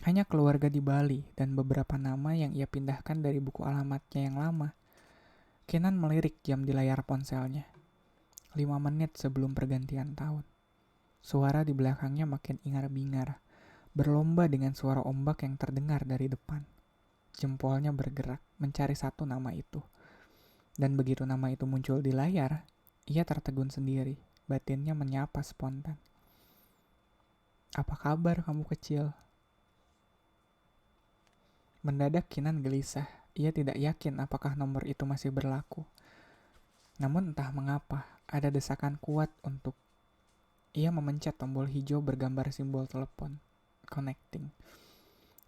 Hanya keluarga di Bali dan beberapa nama yang ia pindahkan dari buku alamatnya yang lama. Kinan melirik jam di layar ponselnya. 5 menit sebelum pergantian tahun. Suara di belakangnya makin ingar-bingar, berlomba dengan suara ombak yang terdengar dari depan. Jempolnya bergerak mencari satu nama itu. Dan begitu nama itu muncul di layar, ia tertegun sendiri, batinnya menyapa spontan. Apa kabar kamu kecil? Mendadak Kinan gelisah. Ia tidak yakin apakah nomor itu masih berlaku. Namun entah mengapa, ada desakan kuat untuk ia memencet tombol hijau bergambar simbol telepon. Connecting.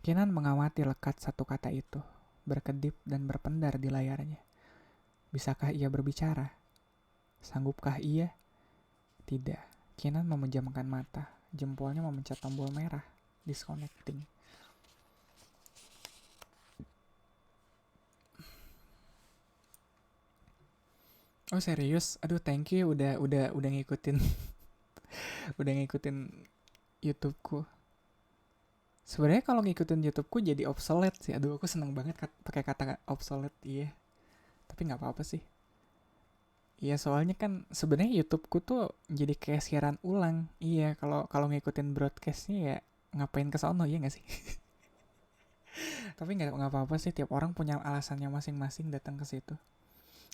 Kinan mengamati lekat satu kata itu, berkedip dan berpendar di layarnya. Bisakah ia berbicara? Sanggupkah ia? Tidak. Kinan memejamkan mata. Jempolnya memencet tombol merah. Disconnecting. Oh serius? Aduh thank you udah ngikutin udah ngikutin YouTubeku. Sebenarnya kalau ngikutin YouTubeku jadi obsolete sih. Aduh aku seneng banget pakai kata obsolete. Iya. Tapi nggak apa-apa sih. Iya soalnya kan sebenarnya YouTubeku tuh jadi kayak siaran ulang. Iya kalau ngikutin broadcastnya ya ngapain ke sono ya nggak sih? Tapi nggak apa-apa sih. Tiap orang punya alasannya masing-masing datang ke situ.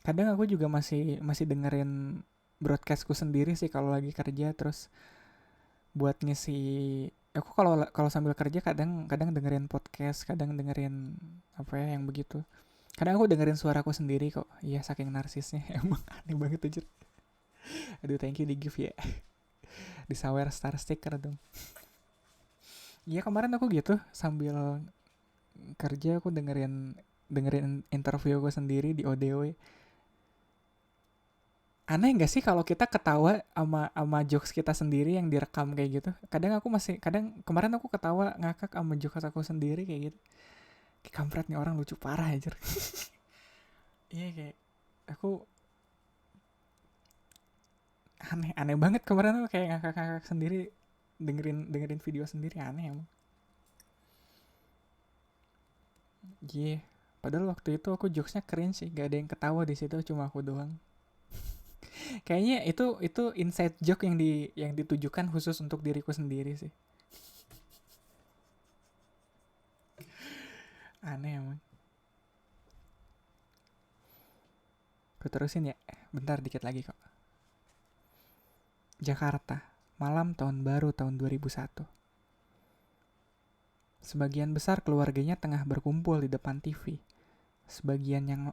Kadang aku juga masih dengerin broadcastku sendiri sih kalau lagi kerja, terus buat ngisi. Aku kalau sambil kerja kadang dengerin podcast, kadang dengerin apa ya yang begitu. Kadang aku dengerin suaraku sendiri kok. Iya saking narsisnya. Emang aneh banget aja. Aduh thank you di give ya. Disawer star sticker dong. Iya kemarin aku gitu sambil kerja aku dengerin interview aku sendiri di ODW. Aneh gak sih kalau kita ketawa sama jokes kita sendiri yang direkam kayak gitu? Kadang kemarin aku ketawa ngakak sama jokes aku sendiri kayak gitu. Kayak kampret nih orang lucu parah aja. Iya kayak aku aneh banget kemarin aku kayak ngakak sendiri dengerin video sendiri aneh emang. Padahal waktu itu aku jokesnya keren sih, gak ada yang ketawa di situ, cuma aku doang. Kayaknya itu inside joke yang ditujukan khusus untuk diriku sendiri sih. Aneh emang. Aku terusin ya. Bentar dikit lagi kok. Jakarta, malam tahun baru tahun 2001. Sebagian besar keluarganya tengah berkumpul di depan TV. Sebagian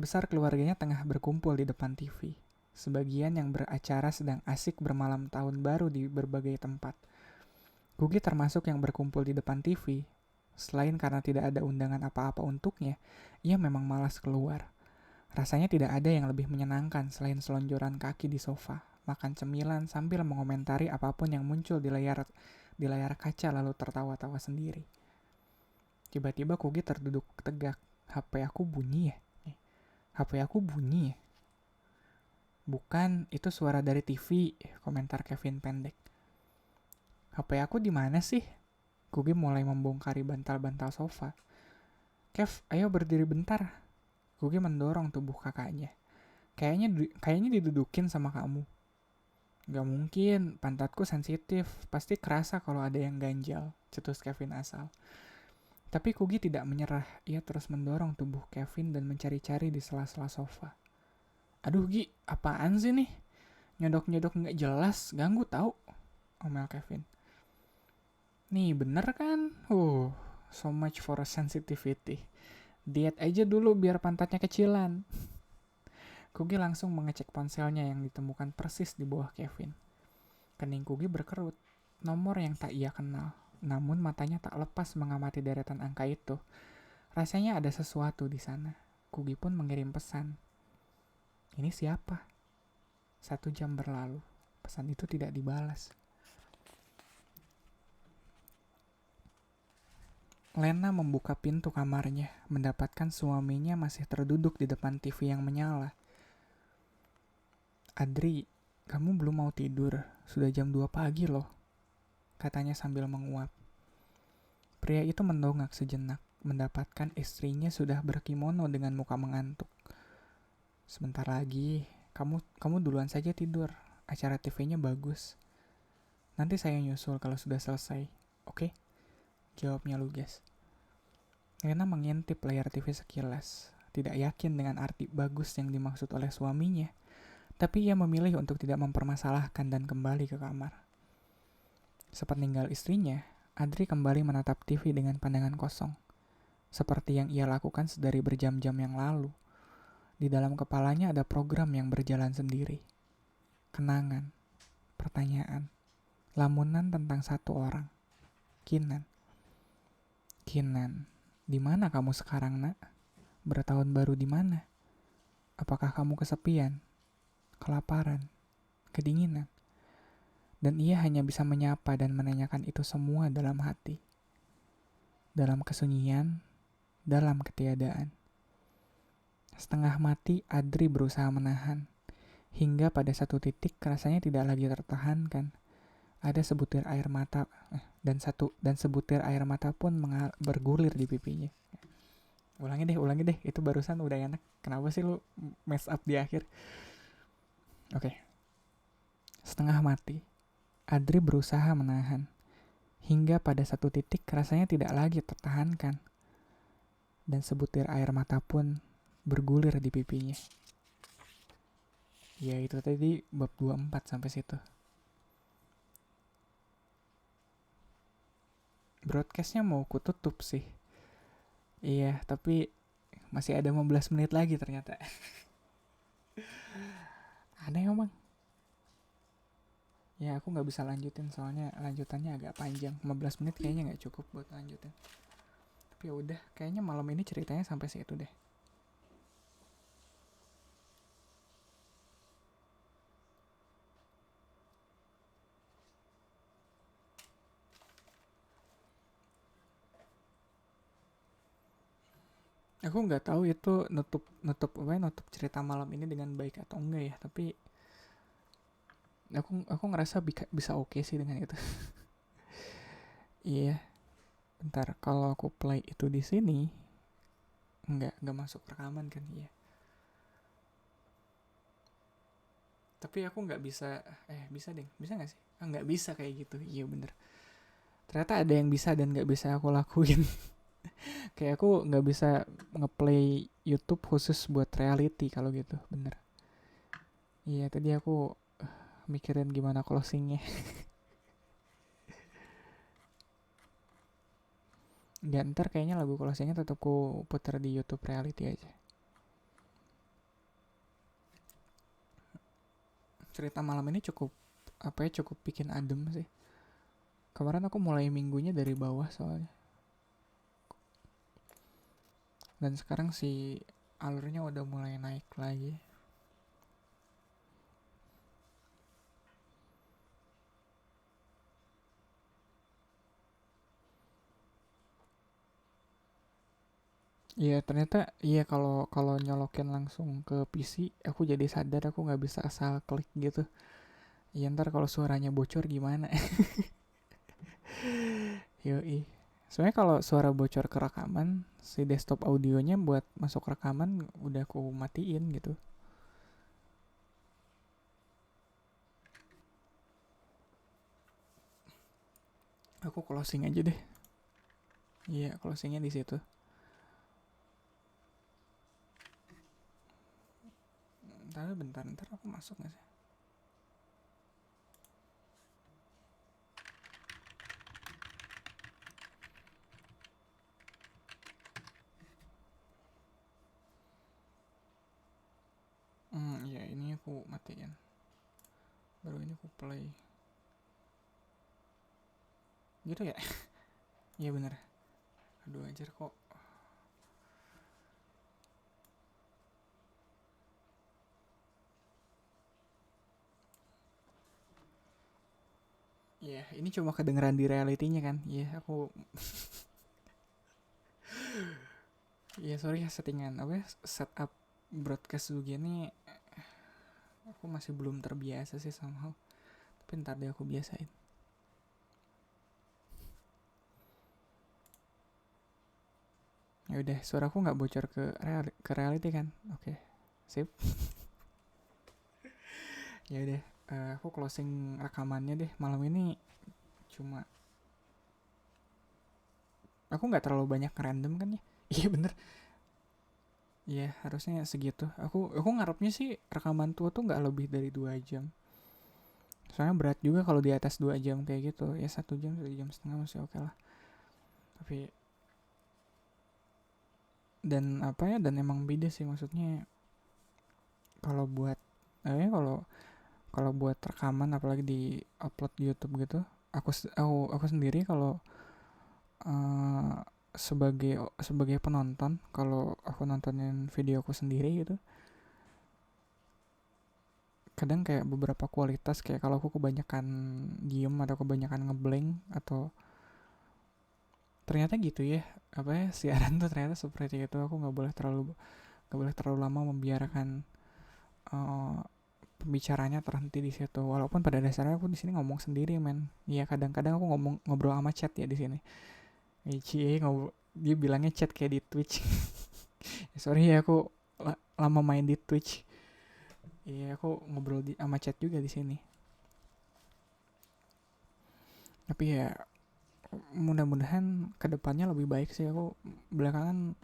besar keluarganya tengah berkumpul di depan TV. Sebagian yang beracara sedang asik bermalam tahun baru di berbagai tempat. Gugi termasuk yang berkumpul di depan TV. Selain karena tidak ada undangan apa-apa untuknya, ia memang malas keluar. Rasanya tidak ada yang lebih menyenangkan selain selonjoran kaki di sofa, makan cemilan sambil mengomentari apapun yang muncul di layar kaca lalu tertawa-tawa sendiri. Tiba-tiba Kugi terduduk tegak. HP aku bunyi ya? Bukan, itu suara dari TV, komentar Kevin pendek. HP aku di mana sih? Kugi mulai membongkari bantal-bantal sofa. Kev, ayo berdiri bentar. Kugi mendorong tubuh kakaknya. Kayaknya didudukin sama kamu. Gak mungkin, pantatku sensitif. Pasti kerasa kalau ada yang ganjal, cetus Kevin asal. Tapi Kugi tidak menyerah. Ia terus mendorong tubuh Kevin dan mencari-cari di sela-sela sofa. Aduh Gi, apaan sih nih? Nyodok-nyodok gak jelas, ganggu tau, omel Kevin. Nih bener kan? So much for sensitivity. Diet aja dulu biar pantatnya kecilan. Kugi langsung mengecek ponselnya yang ditemukan persis di bawah Kevin. Kening Kugi berkerut. Nomor yang tak ia kenal. Namun matanya tak lepas mengamati deretan angka itu. Rasanya ada sesuatu di sana. Kugi pun mengirim pesan. Ini siapa? 1 jam berlalu. Pesan itu tidak dibalas. Lena membuka pintu kamarnya, mendapatkan suaminya masih terduduk di depan TV yang menyala. Adri, kamu belum mau tidur, sudah jam 2 pagi loh, katanya sambil menguap. Pria itu mendongak sejenak, mendapatkan istrinya sudah berkimono dengan muka mengantuk. Sebentar lagi, kamu duluan saja tidur, acara TV-nya bagus. Nanti saya nyusul kalau sudah selesai, oke? Jawabnya lugas. Lena mengintip layar TV sekilas, tidak yakin dengan arti bagus yang dimaksud oleh suaminya, tapi ia memilih untuk tidak mempermasalahkan dan kembali ke kamar. Sepeninggal istrinya, Adri kembali menatap TV dengan pandangan kosong, seperti yang ia lakukan sedari berjam-jam yang lalu. Di dalam kepalanya ada program yang berjalan sendiri. Kenangan, pertanyaan, lamunan tentang satu orang. Kinan, di mana kamu sekarang, Nak? Bertahun baru di mana? Apakah kamu kesepian, kelaparan, kedinginan? Dan ia hanya bisa menyapa dan menanyakan itu semua dalam hati. Dalam kesunyian, dalam ketiadaan. Setengah mati, Adri berusaha menahan. Hingga pada satu titik rasanya tidak lagi tertahankan. Ada sebutir air mata dan sebutir air mata pun bergulir di pipinya. Ulangi deh, itu barusan udah enak. Kenapa sih lu mess up di akhir? Oke. Setengah mati, Adri berusaha menahan. Hingga pada satu titik rasanya tidak lagi tertahankan. Dan sebutir air mata pun bergulir di pipinya. Ya itu tadi bab 24 sampai situ. Broadcastnya mau ku tutup sih. Iya, tapi masih ada 15 menit lagi ternyata. Aneh emang. Ya aku gak bisa lanjutin soalnya lanjutannya agak panjang. 15 menit kayaknya gak cukup buat lanjutin. Tapi ya udah, kayaknya malam ini ceritanya sampai situ deh. Aku nggak tahu itu nutup cerita malam ini dengan baik atau enggak ya, tapi aku ngerasa bisa oke sih dengan itu. Iya, bentar kalau aku play itu di sini nggak masuk rekaman kan ya. Tapi aku nggak bisa, bisa deh, bisa nggak sih? Nggak bisa kayak gitu, iya bener. Ternyata ada yang bisa dan nggak bisa aku lakuin. Kayak aku nggak bisa ngeplay YouTube khusus buat reality kalau gitu, bener. Iya tadi aku mikirin gimana closingnya. Nggak, ntar kayaknya lagu closingnya tetap ku puter di YouTube reality aja. Cerita malam ini cukup bikin adem sih. Kemarin aku mulai minggunya dari bawah soalnya. Dan sekarang si alurnya udah mulai naik lagi. Iya ternyata iya kalau nyolokin langsung ke PC aku jadi sadar aku nggak bisa asal klik gitu. Iya ntar kalau suaranya bocor gimana? Yoi. Soalnya kalau suara bocor ke rekaman, si desktop audionya buat masuk rekaman udah aku matiin gitu. Aku closing aja deh. Iya, closingnya di situ. Tapi bentar aku masuk nggak sih? Iya, ini aku matiin. Baru ini aku play. Gitu ya? Iya bener. Aduh anjir kok. Iya, ini cuma kedengeran di realitinya kan. Iya, aku. Iya, sorry ya settingan. Apa ya, setup broadcast begini. Aku masih belum terbiasa sih somehow. Tapi ntar deh aku biasain. Ya udah, suaraku nggak bocor ke reality kan? Oke, sip. Ya udah, aku closing rekamannya deh malam ini. Cuma aku nggak terlalu banyak random kan ya? Iya bener. Iya harusnya segitu. Aku ngarepnya sih rekaman tua tuh nggak lebih dari 2 jam. Soalnya berat juga kalau di atas 2 jam kayak gitu. Ya 1 jam, 1 jam setengah masih oke lah. Tapi dan apa ya, dan emang beda sih maksudnya kalau buat kalau kalau buat rekaman apalagi di upload di YouTube gitu. Aku sendiri kalau eh, sebagai penonton, kalau aku nontonin video aku sendiri gitu, kadang kayak beberapa kualitas, kayak kalau aku kebanyakan diem atau kebanyakan ngeblank, atau ternyata gitu ya, apa ya, siaran tuh ternyata seperti itu. Aku nggak boleh terlalu lama membiarkan uh, pembicaranya terhenti di situ, walaupun pada dasarnya aku di sini ngomong sendiri men. Iya, kadang-kadang aku ngobrol sama chat ya di sini. Ichi ngobrol, dia bilangnya chat kayak di Twitch. Sorry ya, aku lama main di Twitch. Iya, aku ngobrol sama chat juga di sini. Tapi ya mudah-mudahan kedepannya lebih baik sih. Aku belakangan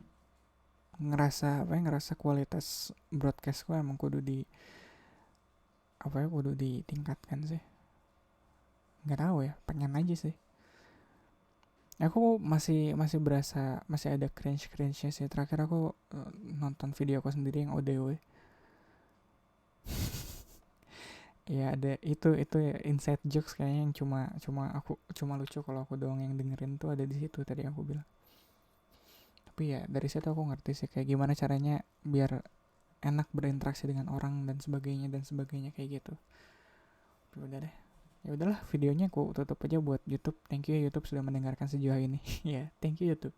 ngerasa kualitas broadcastku emang kudu ditingkatkan sih. Nggak tahu ya, pengen aja sih. Aku masih berasa masih ada cringe-nya sih. Terakhir aku nonton video aku sendiri yang ODW. Ya ada itu ya, inside jokes kayaknya yang cuma lucu kalau aku doang yang dengerin, tuh ada di situ tadi aku bilang. Tapi ya dari situ aku ngerti sih kayak gimana caranya biar enak berinteraksi dengan orang dan sebagainya kayak gitu. Tapi udah deh. Ya udahlah, videonya aku tutup aja buat YouTube. Thank you ya YouTube sudah mendengarkan sejauh ini. Ya, yeah, thank you YouTube.